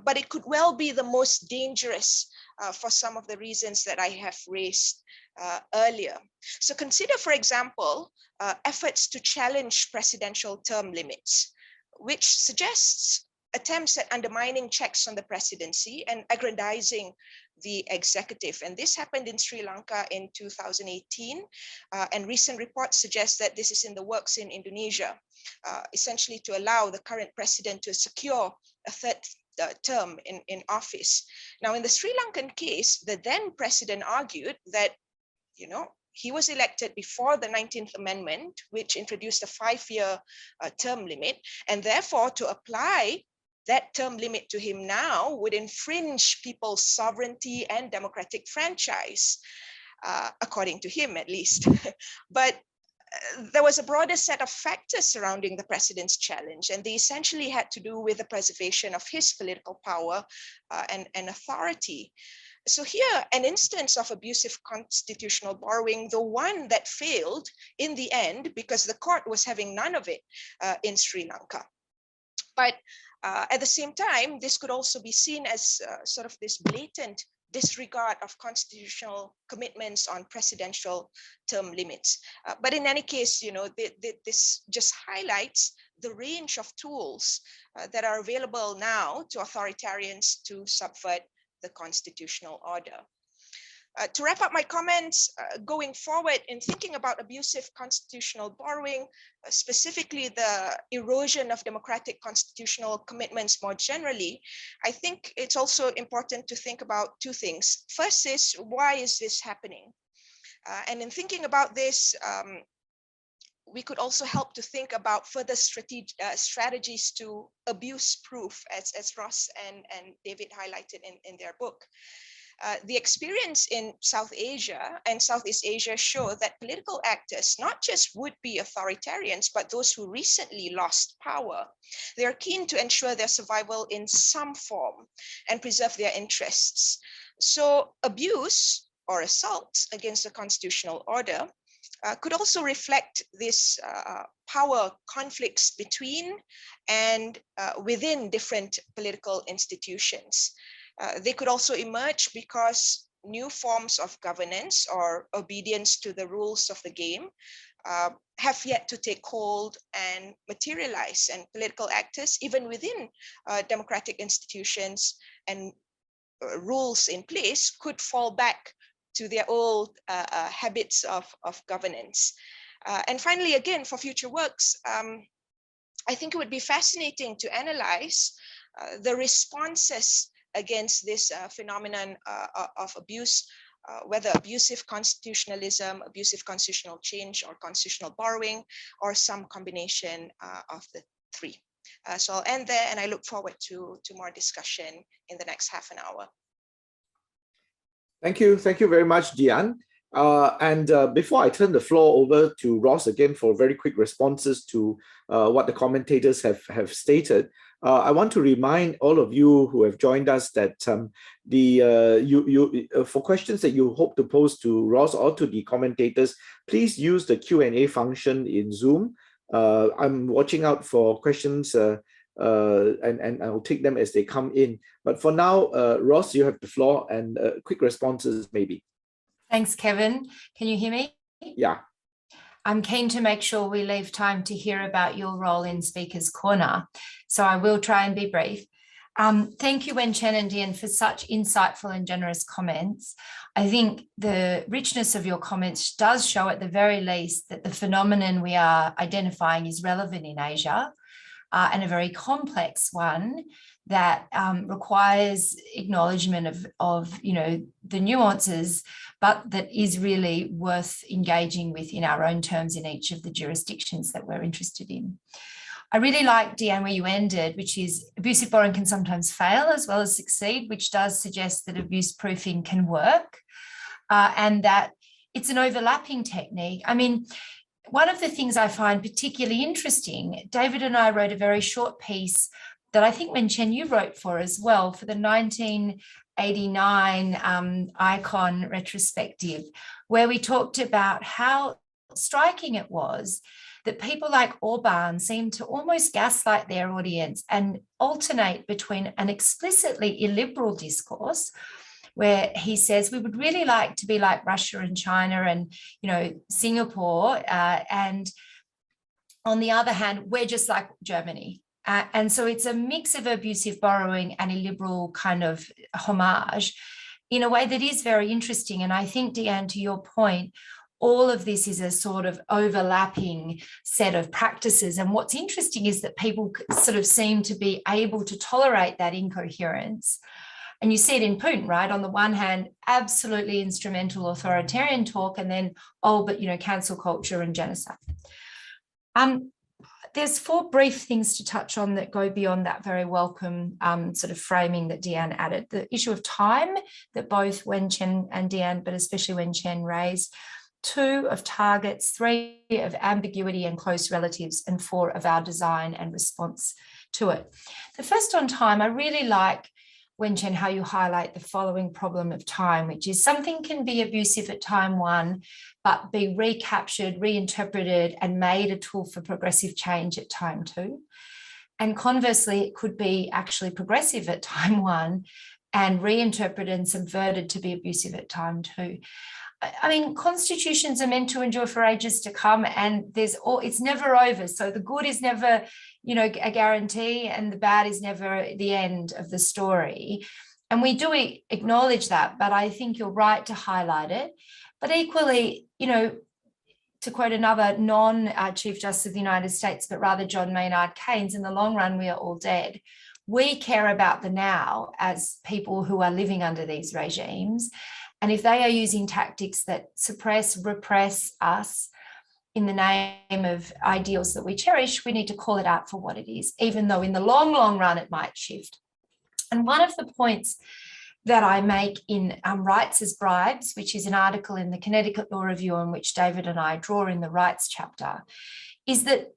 but it could well be the most dangerous for some of the reasons that I have raised earlier. So consider, for example, efforts to challenge presidential term limits, which suggests attempts at undermining checks on the presidency and aggrandizing the executive. And this happened in Sri Lanka in 2018. And recent reports suggest that this is in the works in Indonesia, essentially to allow the current president to secure a third term in office. Now, in the Sri Lankan case, the then president argued that, he was elected before the 19th Amendment, which introduced a 5-year term limit, and therefore to apply that term limit to him now would infringe people's sovereignty and democratic franchise, according to him at least. But there was a broader set of factors surrounding the president's challenge, and they essentially had to do with the preservation of his political power and authority. So here, an instance of abusive constitutional borrowing, the one that failed in the end because the court was having none of it in Sri Lanka. But at the same time, this could also be seen as sort of this blatant disregard of constitutional commitments on presidential term limits. But in any case, this just highlights the range of tools that are available now to authoritarians to subvert the constitutional order. To wrap up my comments, going forward in thinking about abusive constitutional borrowing, specifically the erosion of democratic constitutional commitments more generally, I think it's also important to think about two things. First is, why is this happening? And in thinking about this, we could also help to think about further strategies to abuse proof, as Ross and David highlighted in their book. The experience in South Asia and Southeast Asia show that political actors, not just would-be authoritarians, but those who recently lost power, they are keen to ensure their survival in some form and preserve their interests. So abuse or assault against the constitutional order could also reflect this power conflicts between and within different political institutions. They could also emerge because new forms of governance or obedience to the rules of the game have yet to take hold and materialize, and political actors, even within democratic institutions and rules in place, could fall back to their old habits of governance. And finally, again, for future works, I think it would be fascinating to analyze the responses against this phenomenon of abuse, whether abusive constitutionalism, abusive constitutional change, or constitutional borrowing, or some combination of the three. So I'll end there, and I look forward to more discussion in the next half an hour. Thank you very much, Dian. Before I turn the floor over to Ross again for very quick responses to what the commentators have stated, I want to remind all of you who have joined us that for questions that you hope to pose to Ross or to the commentators, please use the Q&A function in Zoom. I'm watching out for questions and I'll take them as they come in. But for now, Ross, you have the floor, and quick responses maybe. Thanks, Kevin. Can you hear me? Yeah. I'm keen to make sure we leave time to hear about your role in Speaker's Corner, so I will try and be brief. Thank you, Wen-Chen and Dian, for such insightful and generous comments. I think the richness of your comments does show at the very least that the phenomenon we are identifying is relevant in Asia, and a very complex one that requires acknowledgement of the nuances, but that is really worth engaging with in our own terms in each of the jurisdictions that we're interested in. I really like, Dian, where you ended, which is abusive borrowing can sometimes fail as well as succeed, which does suggest that abuse proofing can work, and that it's an overlapping technique. I mean, one of the things I find particularly interesting, David and I wrote a very short piece that I think Wen-Chen you wrote for as well, for the 1989 Icon retrospective, where we talked about how striking it was that people like Orban seemed to almost gaslight their audience and alternate between an explicitly illiberal discourse, where he says we would really like to be like Russia and China and Singapore, and on the other hand, we're just like Germany. And so it's a mix of abusive borrowing and illiberal kind of homage. in a way that is very interesting. And I think, Dian, to your point, all of this is a sort of overlapping set of practices. And what's interesting is that people sort of seem to be able to tolerate that incoherence. And you see it in Putin, right? On the one hand, absolutely instrumental authoritarian talk, and then, oh, but, cancel culture and genocide. There's 4 brief things to touch on that go beyond that very welcome sort of framing that Dian added. The issue of time that both Wen-Chen and Dian, but especially Wen-Chen, raised. 2 of targets, 3 of ambiguity and close relatives, and 4 of our design and response to it. The first on time, I really like, Wen-Chen, how you highlight the following problem of time, which is something can be abusive at time 1, but be recaptured, reinterpreted, and made a tool for progressive change at time 2. And conversely, it could be actually progressive at time 1 and reinterpreted and subverted to be abusive at time 2. I mean, constitutions are meant to endure for ages to come, and it's never over. So the good is never, a guarantee, and the bad is never the end of the story. And we do acknowledge that, but I think you're right to highlight it. But equally, to quote another non-Chief Justice of the United States, but rather John Maynard Keynes, in the long run, we are all dead. We care about the now as people who are living under these regimes. And if they are using tactics that suppress, repress us in the name of ideals that we cherish, we need to call it out for what it is, even though in the long, long run, it might shift. And one of the points that I make in Rights as Bribes, which is an article in the Connecticut Law Review on which David and I draw in the rights chapter, is that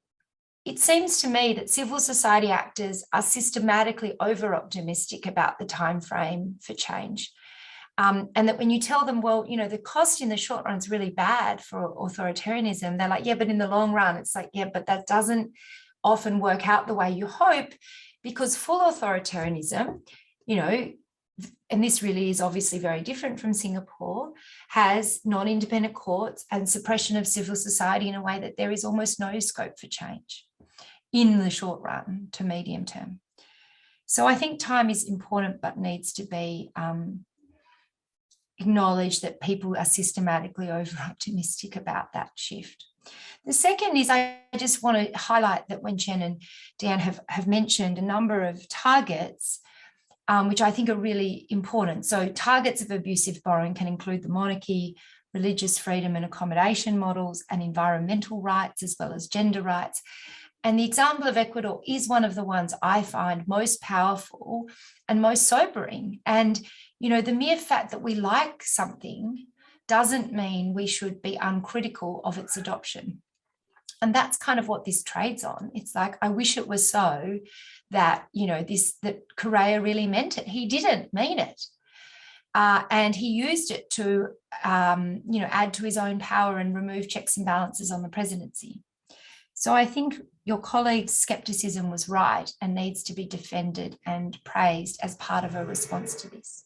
it seems to me that civil society actors are systematically over-optimistic about the time frame for change. And that when you tell them, well, the cost in the short run is really bad for authoritarianism, they're like, yeah, but in the long run, it's like, yeah, but that doesn't often work out the way you hope, because full authoritarianism, and this really is obviously very different from Singapore, has non-independent courts and suppression of civil society in a way that there is almost no scope for change in the short run to medium term. So I think time is important, but needs to be acknowledge that people are systematically over-optimistic about that shift. The second is, I just want to highlight that Wen-Chen and Dian have mentioned a number of targets, which I think are really important. So targets of abusive borrowing can include the monarchy, religious freedom and accommodation models, and environmental rights, as well as gender rights. And the example of Ecuador is one of the ones I find most powerful and most sobering. And the mere fact that we like something doesn't mean we should be uncritical of its adoption. And that's kind of what this trades on. It's like, I wish it was so that, that Correa really meant it. He didn't mean it. And he used it to, add to his own power and remove checks and balances on the presidency. So I think your colleague's skepticism was right and needs to be defended and praised as part of a response to this.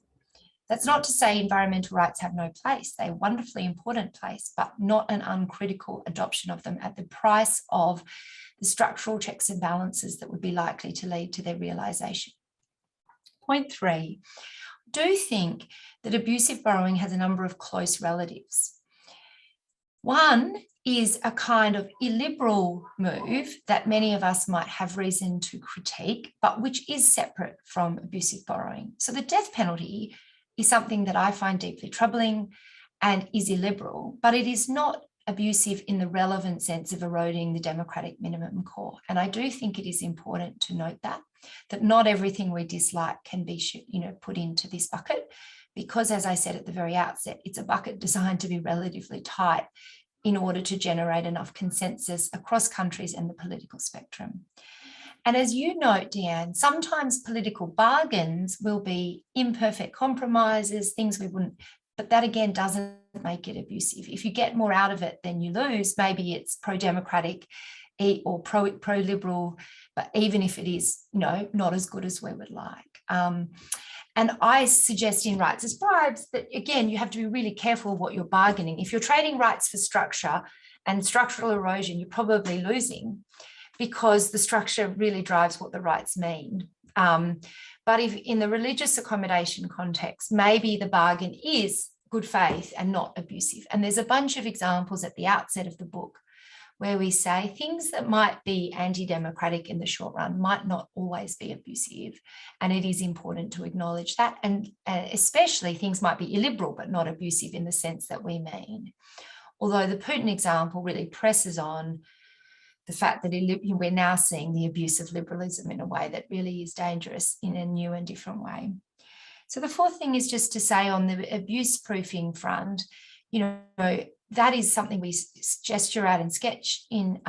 That's not to say environmental rights have no place. They're a wonderfully important place, but not an uncritical adoption of them at the price of the structural checks and balances that would be likely to lead to their realisation. Point 3, do think that abusive borrowing has a number of close relatives. One is a kind of illiberal move that many of us might have reason to critique, but which is separate from abusive borrowing. So the death penalty is something that I find deeply troubling and is illiberal, but it is not abusive in the relevant sense of eroding the democratic minimum core. And I do think it is important to note that not everything we dislike can be, put into this bucket, because as I said at the very outset, it's a bucket designed to be relatively tight in order to generate enough consensus across countries and the political spectrum. And as you note, Dian, sometimes political bargains will be imperfect compromises, things we wouldn't, but that again doesn't make it abusive. If you get more out of it than you lose, maybe it's pro-democratic or pro-liberal, but even if it is, not as good as we would like. And I suggest in Rights as Bribes that, again, you have to be really careful what you're bargaining. If you're trading rights for structure and structural erosion, you're probably losing, because the structure really drives what the rights mean. But if in the religious accommodation context, maybe the bargain is good faith and not abusive. And there's a bunch of examples at the outset of the book where we say things that might be anti-democratic in the short run might not always be abusive. And it is important to acknowledge that. And especially things might be illiberal, but not abusive in the sense that we mean. Although the Putin example really presses on the fact that we're now seeing the abuse of liberalism in a way that really is dangerous in a new and different way. So the fourth thing is just to say on the abuse proofing front, that is something we gesture out and sketch in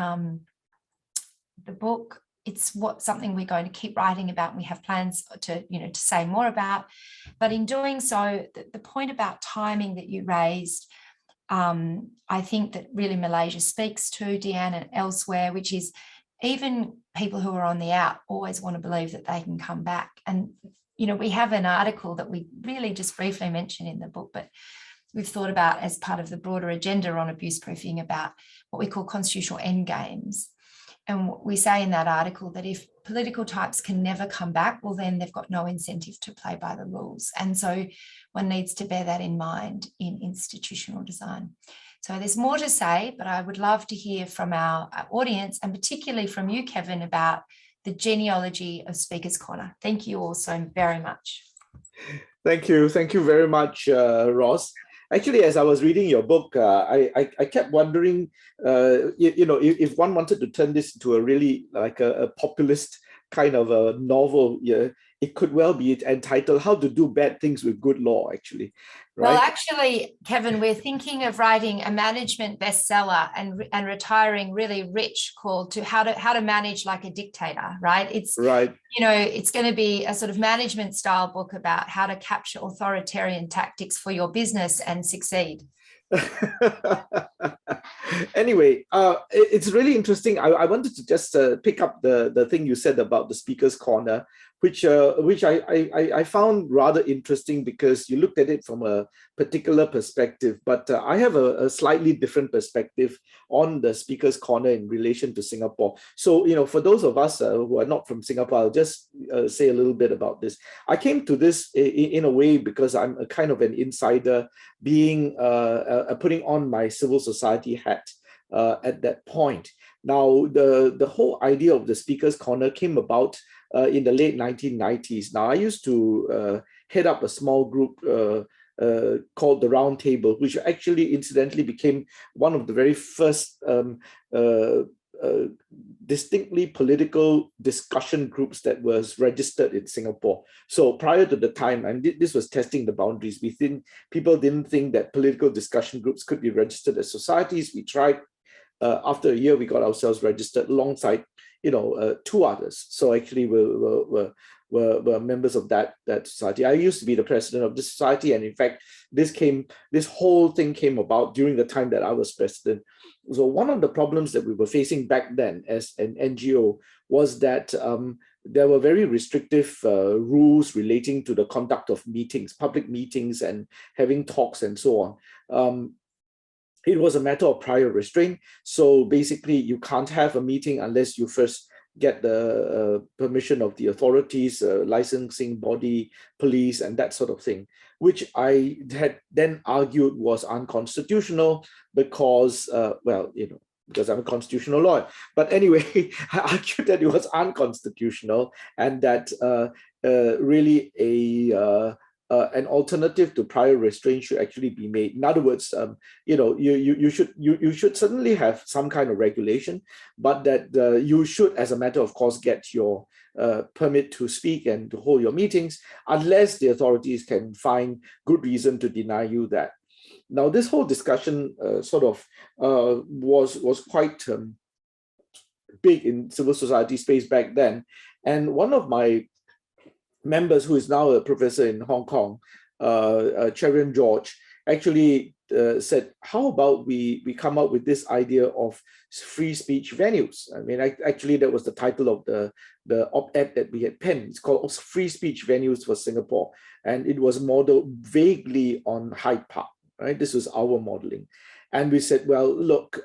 the book. It's something we're going to keep writing about. And we have plans to say more about. But in doing so, the point about timing that you raised, I think that really Malaysia speaks to, Dian, and elsewhere, which is even people who are on the out always want to believe that they can come back. And, we have an article that we really just briefly mentioned in the book, but we've thought about as part of the broader agenda on abuse proofing about what we call constitutional endgames. And we say in that article that if political types can never come back, well, then they've got no incentive to play by the rules. And so one needs to bear that in mind in institutional design. So there's more to say, but I would love to hear from our audience, and particularly from you, Kevin, about the genealogy of Speaker's Corner. Thank you all so very much. Thank you very much, Ross. Actually, as I was reading your book, I kept wondering, if one wanted to turn this into a really like a populist kind of a novel, it could well be entitled "How to Do Bad Things with Good Law." Actually, right? Well, actually, Kevin, we're thinking of writing a management bestseller and retiring really rich called "How to Manage Like a Dictator." Right? It's right. It's going to be a sort of management style book about how to capture authoritarian tactics for your business and succeed. Anyway, it's really interesting. I wanted to just pick up the thing you said about the Speaker's Corner, which I found rather interesting because you looked at it from a particular perspective. But I have a slightly different perspective on the Speaker's Corner in relation to Singapore. So, for those of us who are not from Singapore, I'll just say a little bit about this. I came to this in a way because I'm a kind of an insider, being putting on my civil society hat at that point. Now, the whole idea of the Speaker's Corner came about in the late 1990s. Now, I used to head up a small group called the Round Table, which actually incidentally became one of the very first distinctly political discussion groups that was registered in Singapore. So prior to the time, and this was testing the boundaries, people didn't think that political discussion groups could be registered as societies. We tried. After a year, we got ourselves registered alongside, two others. So actually, we're members of that society. I used to be the president of this society, and in fact, this whole thing came about during the time that I was president. So one of the problems that we were facing back then as an NGO was that there were very restrictive rules relating to the conduct of meetings, public meetings, and having talks and so on. It was a matter of prior restraint. So basically, you can't have a meeting unless you first get the permission of the authorities, licensing body, police, and that sort of thing, which I had then argued was unconstitutional because, because I'm a constitutional lawyer. But anyway, I argued that it was unconstitutional and that really an alternative to prior restraint should actually be made. In other words, you should certainly have some kind of regulation, but that you should, as a matter of course, get your permit to speak and to hold your meetings, unless the authorities can find good reason to deny you that. Now, this whole discussion was quite big in civil society space back then, and one of my members, who is now a professor in Hong Kong, Cherian George, actually said, how about we come up with this idea of free speech venues? I mean, actually, that was the title of the op-ed that we had penned. It's called Free Speech Venues for Singapore. And it was modeled vaguely on Hyde Park, right? This was our modeling. And we said, well, look,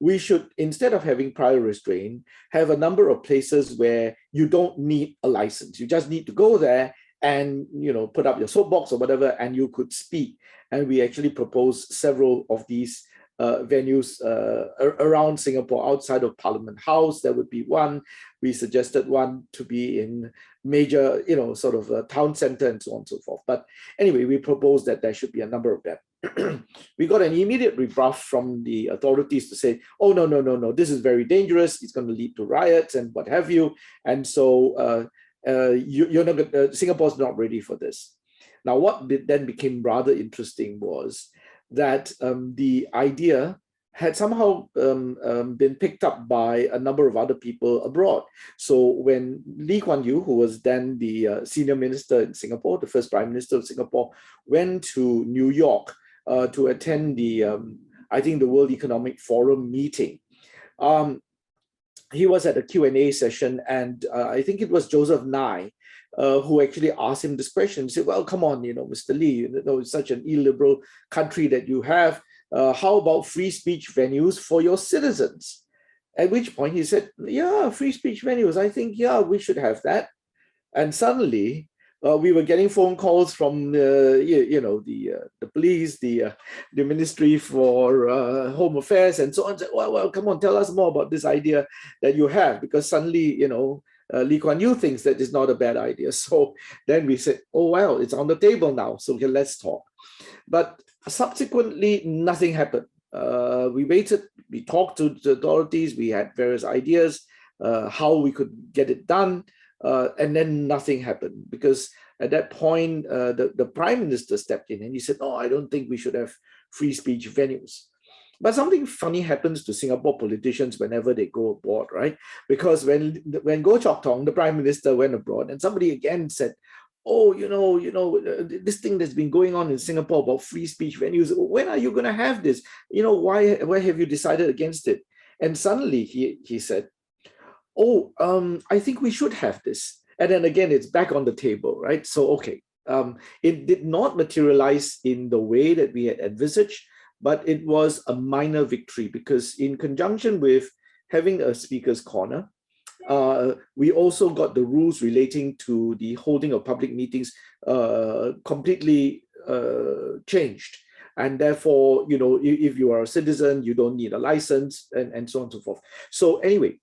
we should, instead of having prior restraint, have a number of places where you don't need a license. You just need to go there and, you know, put up your soapbox or whatever, and you could speak. And we actually proposed several of these venues around Singapore, outside of Parliament House. There would be one. We suggested one to be in major, you know, sort of a town center and so on and so forth. But anyway, we proposed that there should be a number of them. We got an immediate rebuff from the authorities to say, oh, no, this is very dangerous. It's going to lead to riots and what have you. And so you're not, Singapore's not ready for this. Now, what then became rather interesting was that the idea had somehow been picked up by a number of other people abroad. So when Lee Kuan Yew, who was then the senior minister in Singapore, the first prime minister of Singapore, went to New York to attend the, I think, the World Economic Forum meeting. He was at a Q&A session, and I think it was Joseph Nye who actually asked him this question. He said, well, come on, you know, Mr. Lee, you know, it's such an illiberal country that you have. How about free speech venues for your citizens? At which point he said, yeah, free speech venues. I think, yeah, we should have that. And suddenly we were getting phone calls from, you know, the police, the Ministry for Home Affairs and so on. Said, well, come on, tell us more about this idea that you have, because suddenly, you know, Lee Kuan Yew thinks that it's not a bad idea. So then we said, oh, well, it's on the table now. So okay, let's talk. But subsequently, nothing happened. We waited, we talked to the authorities, we had various ideas how we could get it done, and then nothing happened, because at that point, the Prime Minister stepped in and he said, oh, I don't think we should have free speech venues. But something funny happens to Singapore politicians whenever they go abroad, right? Because when Goh Chok Tong, the Prime Minister, went abroad, and somebody again said, oh, you know, this thing that's been going on in Singapore about free speech venues, when are you going to have this? You know, why have you decided against it? And suddenly he said, oh, I think we should have this. And then again, it's back on the table, right? So, okay, it did not materialize in the way that we had envisaged, but it was a minor victory, because in conjunction with having a speaker's corner, we also got the rules relating to the holding of public meetings completely changed. And therefore, you know, if you are a citizen, you don't need a license, and so on and so forth. So anyway,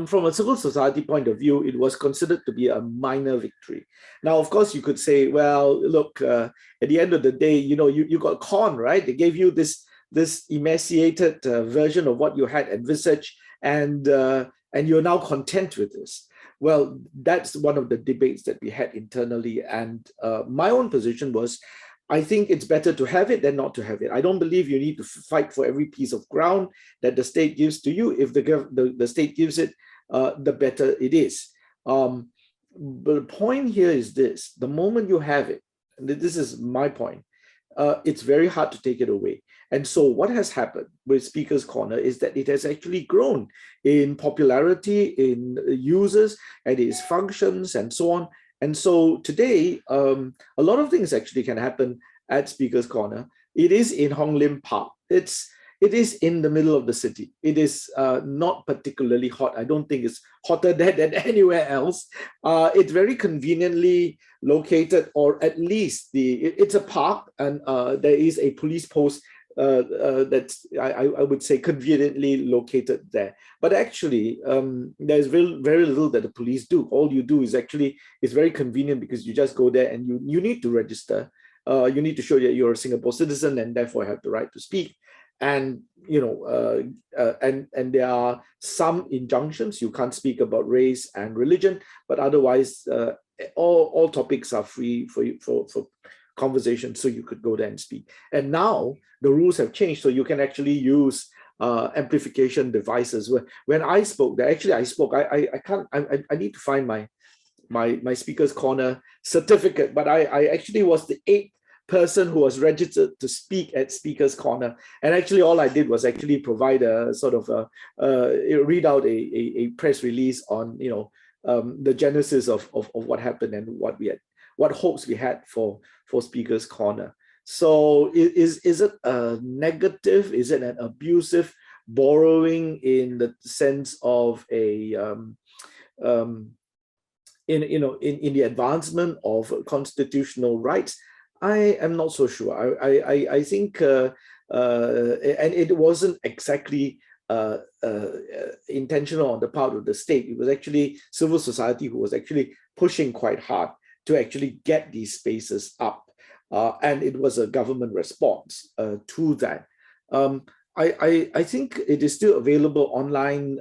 from a civil society point of view, it was considered to be a minor victory. Now, of course, you could say, well, look, at the end of the day, you know, you got conned, right? They gave you this emaciated version of what you had envisaged, and you're now content with this. Well, that's one of the debates that we had internally. And my own position was, I think it's better to have it than not to have it. I don't believe you need to fight for every piece of ground that the state gives to you. If the state gives it, the better it is. But the point here is this: the moment you have it, and this is my point, it's very hard to take it away. And so what has happened with Speaker's Corner is that it has actually grown in popularity, in users, and its functions, and so on. And so today, a lot of things actually can happen at Speaker's Corner. It is in Hong Lim Park. It is in the middle of the city. It is not particularly hot. I don't think it's hotter there than anywhere else. It's very conveniently located, or at least it's a park, and there is a police post that's, I would say, conveniently located there. But actually, there's very little that the police do. All you do is actually, it's very convenient, because you just go there and you need to register. You need to show that you're a Singapore citizen and therefore have the right to speak. And, you know, and there are some injunctions. You can't speak about race and religion, but otherwise, all topics are free for conversation, so you could go there and speak. And now the rules have changed, so you can actually use amplification devices. When I spoke, I need to find my Speaker's Corner certificate, but I actually was the 8th person who was registered to speak at Speaker's Corner. And actually all I did was actually provide a sort of read out a press release on, you know, the genesis of what happened and what hopes we had for Speaker's Corner. So is it a negative? Is it an abusive borrowing in the sense of a in the advancement of constitutional rights? I am not so sure. I think and it wasn't exactly intentional on the part of the state. It was actually civil society who was actually pushing quite hard to actually get these spaces up. And it was a government response to that. I think it is still available online.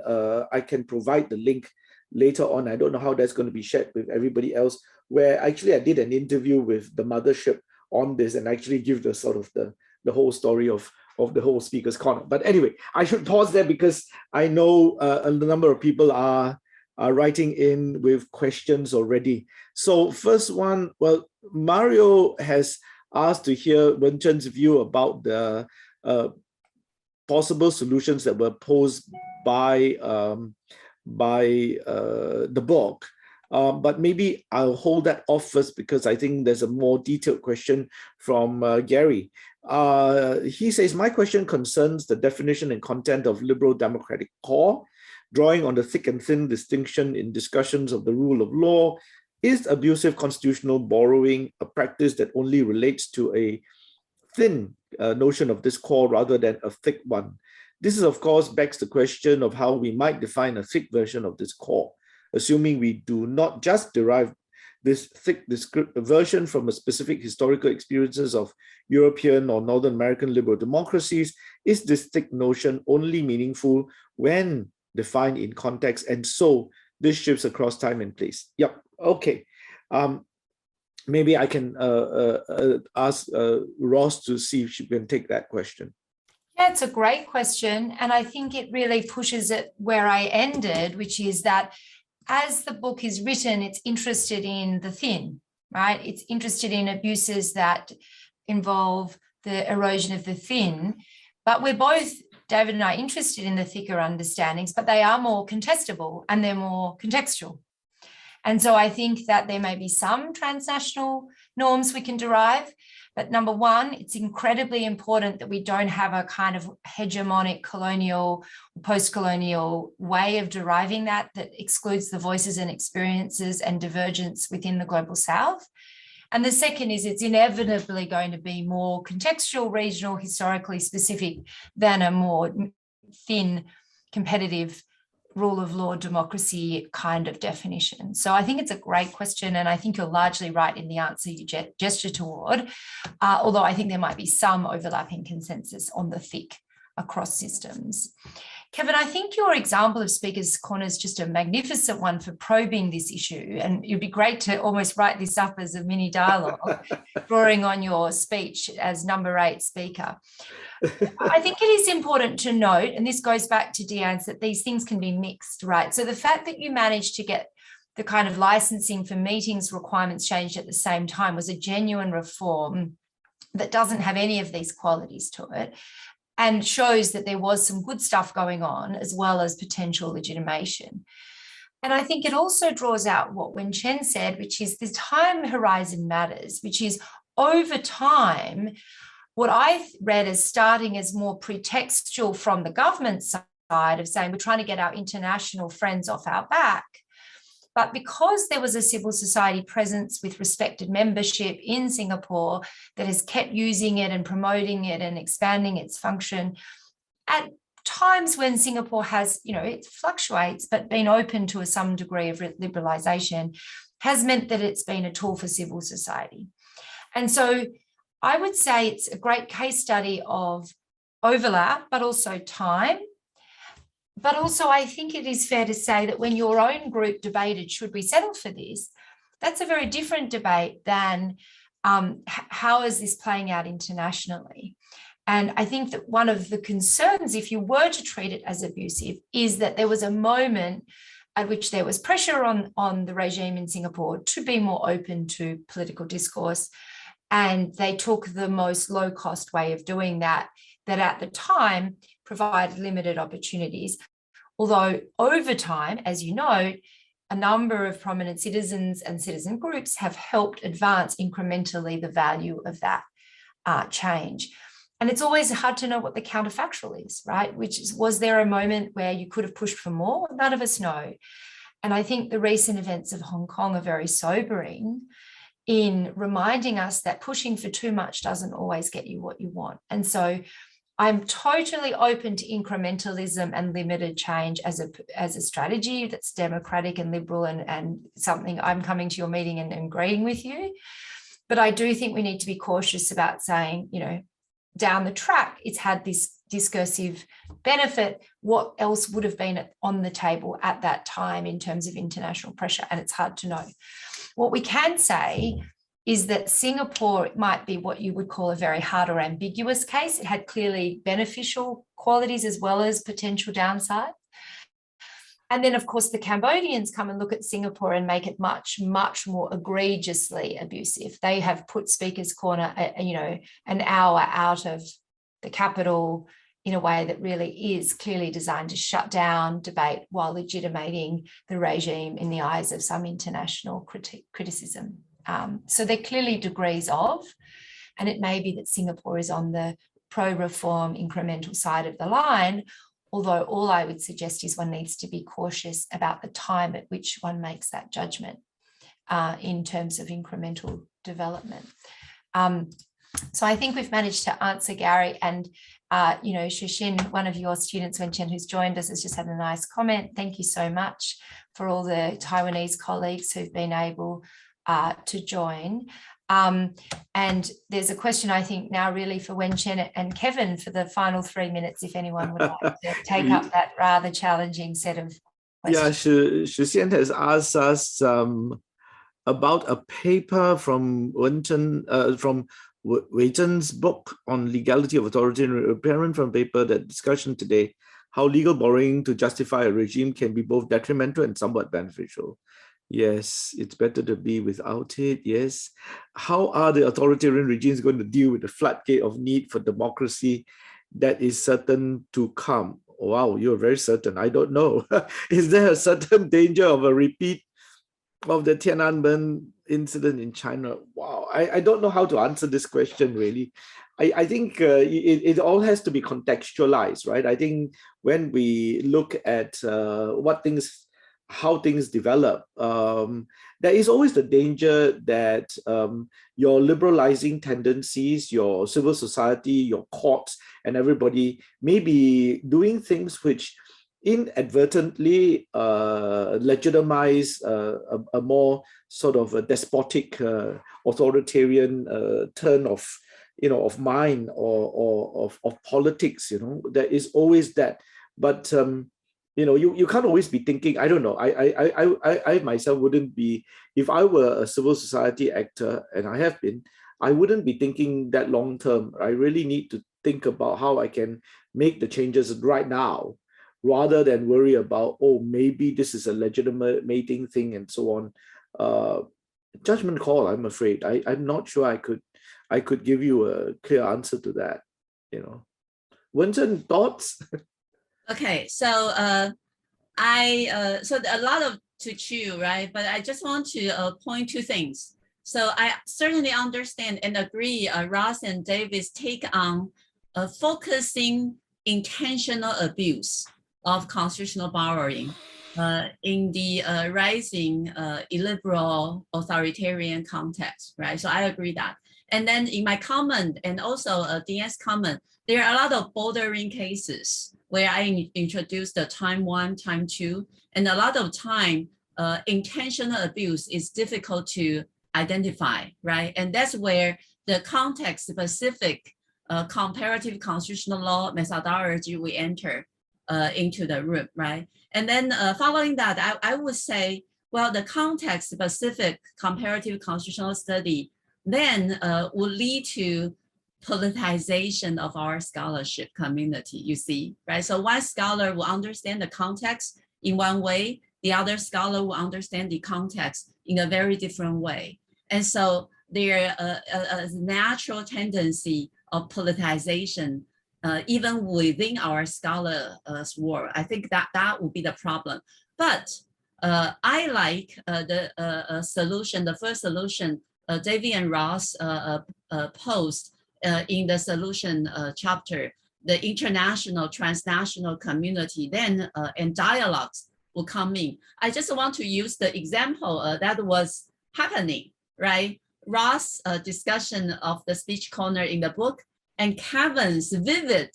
I can provide the link later on. I don't know how that's going to be shared with everybody else, where actually I did an interview with the mothership on this and actually give the sort of the whole story of the whole speaker's corner. But anyway, I should pause there because I know a number of people are writing in with questions already. So first one, well, Mario has asked to hear Wen-Chen's view about the possible solutions that were posed by the book. But maybe I'll hold that off first because I think there's a more detailed question from Gary. He says, my question concerns the definition and content of liberal democratic core, drawing on the thick and thin distinction in discussions of the rule of law. Is abusive constitutional borrowing a practice that only relates to a thin notion of this core rather than a thick one? This is, of course, begs the question of how we might define a thick version of this core, assuming we do not just derive this thick version from a specific historical experiences of European or Northern American liberal democracies. Is this thick notion only meaningful when defined in context? And so this shifts across time and place. Yep, okay. Maybe I can ask Ross to see if she can take that question. Yeah, it's a great question. And I think it really pushes it where I ended, which is that as the book is written, it's interested in the thin, right? It's interested in abuses that involve the erosion of the thin. But we're both, David and I, interested in the thicker understandings, but they are more contestable and they're more contextual. And so I think that there may be some transnational norms we can derive, but number one, it's incredibly important that we don't have a kind of hegemonic colonial, post-colonial way of deriving that excludes the voices and experiences and divergence within the global South. And the second is it's inevitably going to be more contextual, regional, historically specific than a more thin, competitive rule of law, democracy kind of definition. So I think it's a great question, and I think you're largely right in the answer you gesture toward, although I think there might be some overlapping consensus on the thick across systems. Kevin, I think your example of Speaker's Corner is just a magnificent one for probing this issue, and it'd be great to almost write this up as a mini dialogue, drawing on your speech as number 8 speaker. I think it is important to note, and this goes back to Dian's, that these things can be mixed, right? So the fact that you managed to get the kind of licensing for meetings requirements changed at the same time was a genuine reform that doesn't have any of these qualities to it and shows that there was some good stuff going on as well as potential legitimation. And I think it also draws out what Wen-Chen said, which is the time horizon matters, which is over time, what I read as starting as more pretextual from the government side of saying we're trying to get our international friends off our back. But because there was a civil society presence with respected membership in Singapore that has kept using it and promoting it and expanding its function, at times when Singapore has, it fluctuates, but been open to some degree of liberalisation, has meant that it's been a tool for civil society. And so I would say it's a great case study of overlap, but also time. But also, I think it is fair to say that when your own group debated, should we settle for this? That's a very different debate than how is this playing out internationally? And I think that one of the concerns, if you were to treat it as abusive, is that there was a moment at which there was pressure on the regime in Singapore to be more open to political discourse. And they took the most low-cost way of doing that at the time provided limited opportunities. Although over time, as you know, a number of prominent citizens and citizen groups have helped advance incrementally the value of that change. And it's always hard to know what the counterfactual is, right? Was there a moment where you could have pushed for more? None of us know. And I think the recent events of Hong Kong are very sobering in reminding us that pushing for too much doesn't always get you what you want. And so I'm totally open to incrementalism and limited change as a strategy that's democratic and liberal and something I'm coming to your meeting and agreeing with you. But I do think we need to be cautious about saying, down the track, it's had this discursive benefit. What else would have been on the table at that time in terms of international pressure? And it's hard to know. What we can say is that Singapore might be what you would call a very hard or ambiguous case. It had clearly beneficial qualities as well as potential downsides. And then, of course, the Cambodians come and look at Singapore and make it much, much more egregiously abusive. They have put Speaker's Corner, an hour out of the capital in a way that really is clearly designed to shut down debate while legitimating the regime in the eyes of some international criticism. So they're clearly degrees of, and it may be that Singapore is on the pro-reform incremental side of the line, although all I would suggest is one needs to be cautious about the time at which one makes that judgment in terms of incremental development. So I think we've managed to answer Gary, and Shushin, one of your students, Wen-Chen, who's joined us, has just had a nice comment. Thank you so much for all the Taiwanese colleagues who've been able to join. And there's a question, I think, now really for Wen-Chen and Kevin for the final 3 minutes, if anyone would like to take up that rather challenging set of questions. Yeah, Shuxian has asked us about a paper from Wen-Chen, from Wei-Zhen's book on legality of authoritarian, apparent from paper that discussion today, how legal borrowing to justify a regime can be both detrimental and somewhat beneficial. Yes, it's better to be without it. Yes. How are the authoritarian regimes going to deal with the floodgate of need for democracy that is certain to come? Wow, you're very certain. I don't know. Is there a certain danger of a repeat of the Tiananmen incident in China? Wow, I don't know how to answer this question, really. I think it all has to be contextualized, right? I think when we look at how things develop, there is always the danger that your liberalizing tendencies, your civil society, your courts, and everybody may be doing things which inadvertently legitimize a more sort of a despotic, authoritarian turn of mind or of politics. There is always that, but you can't always be thinking. I don't know. I myself wouldn't be, if I were a civil society actor, and I have been, I wouldn't be thinking that long term. I really need to think about how I can make the changes right now, rather than worry about, oh, maybe this is a legitimating thing and so on. Judgment call, I'm afraid. I'm not sure I could give you a clear answer to that. Wen-Chen, thoughts? Okay, so so a lot of to chew, right? But I just want to point two things. So I certainly understand and agree Ross and David's take on focusing intentional abuse of constitutional borrowing in the rising illiberal authoritarian context, right? So I agree that. And then in my comment and also Dian's comment, there are a lot of bordering cases where I introduced the time 1, time 2, and a lot of time intentional abuse is difficult to identify, right? And that's where the context-specific comparative constitutional law methodology we enter into the room, right? And then following that, I would say, well, the context-specific comparative constitutional study then will lead to politicization of our scholarship community, you see, right? So one scholar will understand the context in one way, the other scholar will understand the context in a very different way. And so there a natural tendency of politicization even within our scholars' world. I think that would be the problem. But I like the solution, the first solution David and Ross posed, in the solution chapter, the international, transnational community then and dialogues will come in. I just want to use the example that was happening, right? Ross' discussion of the speech corner in the book and Kevin's vivid,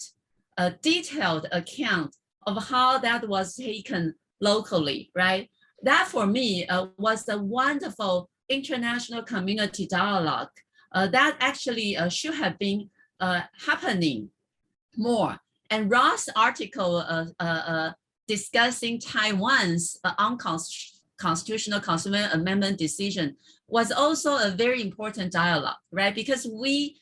detailed account of how that was taken locally, right? That for me was a wonderful international community dialogue that actually should have been happening more. And Ross' article discussing Taiwan's unconstitutional constitutional amendment decision was also a very important dialogue, right? Because we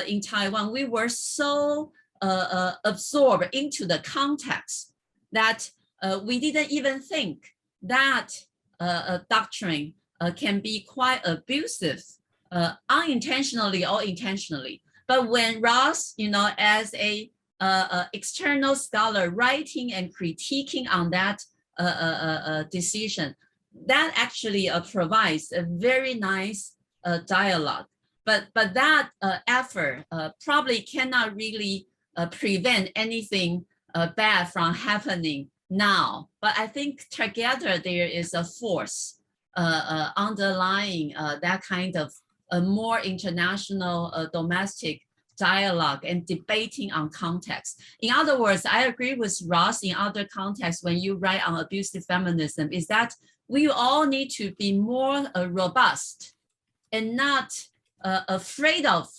in Taiwan, we were so absorbed into the context that we didn't even think that doctrine can be quite abusive, unintentionally or intentionally. But when Ross, as a external scholar writing and critiquing on that decision, that actually provides a very nice dialogue. But that effort probably cannot really prevent anything bad from happening now. But I think together there is a force underlying that kind of a more international domestic dialogue and debating on context. In other words, I agree with Ross in other contexts when you write on abusive feminism, is that we all need to be more robust and not afraid of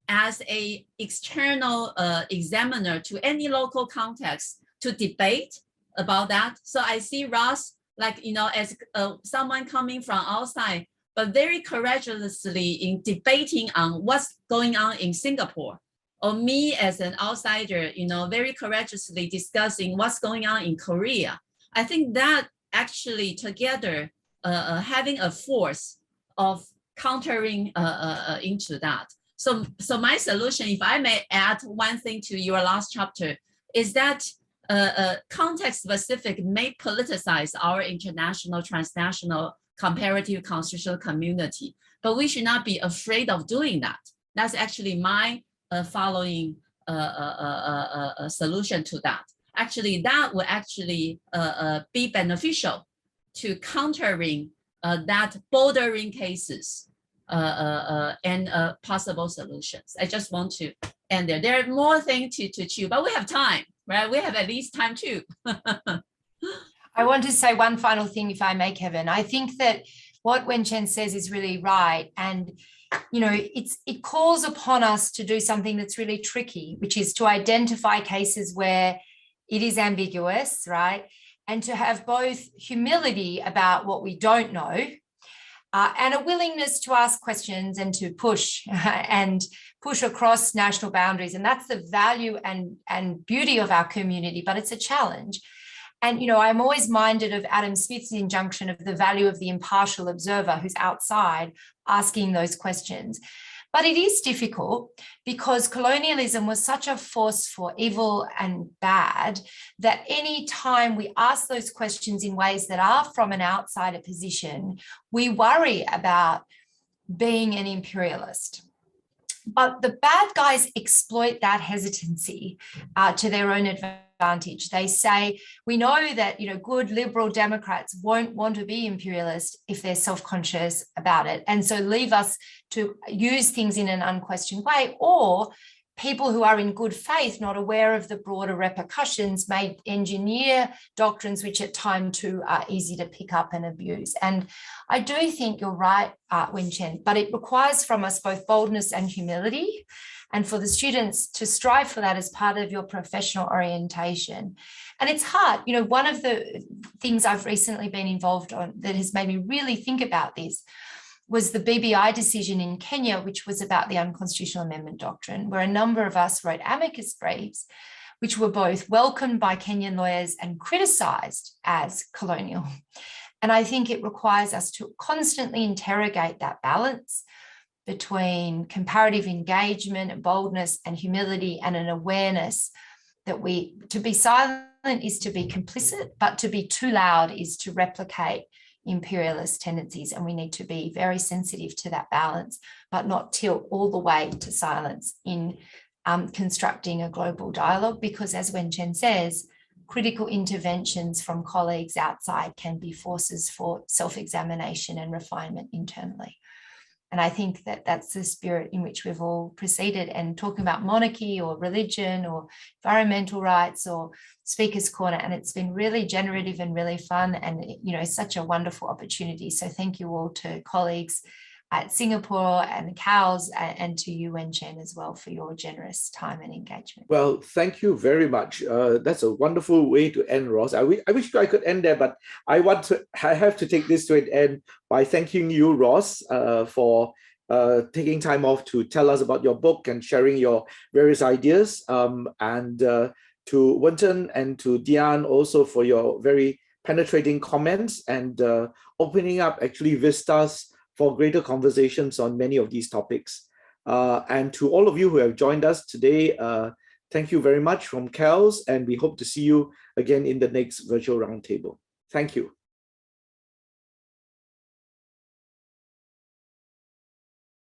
as a external examiner to any local context to debate about that. So I see Ross like, as someone coming from outside, but very courageously in debating on what's going on in Singapore, or me as an outsider, very courageously discussing what's going on in Korea. I think that actually together having a force of countering into that. So my solution, if I may add one thing to your last chapter, is that context specific may politicize our international, transnational, comparative constitutional community, but we should not be afraid of doing that. That's actually my following solution to that. Actually, that will actually be beneficial to countering that bordering cases and possible solutions. I just want to end there. There are more things to chew, but we have time, right? We have at least time too. I want to say one final thing, if I may, Kevin. I think that what Wen-Chen says is really right. And, it calls upon us to do something that's really tricky, which is to identify cases where it is ambiguous, right? And to have both humility about what we don't know and a willingness to ask questions and to push across national boundaries. And that's the value and beauty of our community, but it's a challenge. And, I'm always minded of Adam Smith's injunction of the value of the impartial observer who's outside asking those questions. But it is difficult because colonialism was such a force for evil and bad that any time we ask those questions in ways that are from an outsider position, we worry about being an imperialist. But the bad guys exploit that hesitancy to their own advantage. They say, we know that, good liberal Democrats won't want to be imperialist if they're self-conscious about it. And so leave us to use things in an unquestioned way, or people who are in good faith, not aware of the broader repercussions, may engineer doctrines which at times too are easy to pick up and abuse. And I do think you're right, Wen-Chen, but it requires from us both boldness and humility, and for the students to strive for that as part of your professional orientation. And it's hard. One of the things I've recently been involved on that has made me really think about this was the BBI decision in Kenya, which was about the unconstitutional amendment doctrine, where a number of us wrote amicus briefs, which were both welcomed by Kenyan lawyers and criticised as colonial. And I think it requires us to constantly interrogate that balance between comparative engagement and boldness and humility and an awareness that to be silent is to be complicit, but to be too loud is to replicate imperialist tendencies, and we need to be very sensitive to that balance, but not tilt all the way to silence in constructing a global dialogue, because as Wen-Chen says, critical interventions from colleagues outside can be forces for self-examination and refinement internally. And I think that that's the spirit in which we've all proceeded, and talking about monarchy or religion or environmental rights or Speaker's Corner. And it's been really generative and really fun, and, you know, such a wonderful opportunity. So thank you all to colleagues at Singapore and CALS, and to you, Wen-Chen, as well, for your generous time and engagement. Well, thank you very much. That's a wonderful way to end, Ross. I wish I could end there, but I have to take this to an end by thanking you, Ross, for taking time off to tell us about your book and sharing your various ideas, and to Wen-Chen and to Dian also for your very penetrating comments and opening up actually vistas for greater conversations on many of these topics. And to all of you who have joined us today, thank you very much from CALS, and we hope to see you again in the next virtual roundtable. Thank you.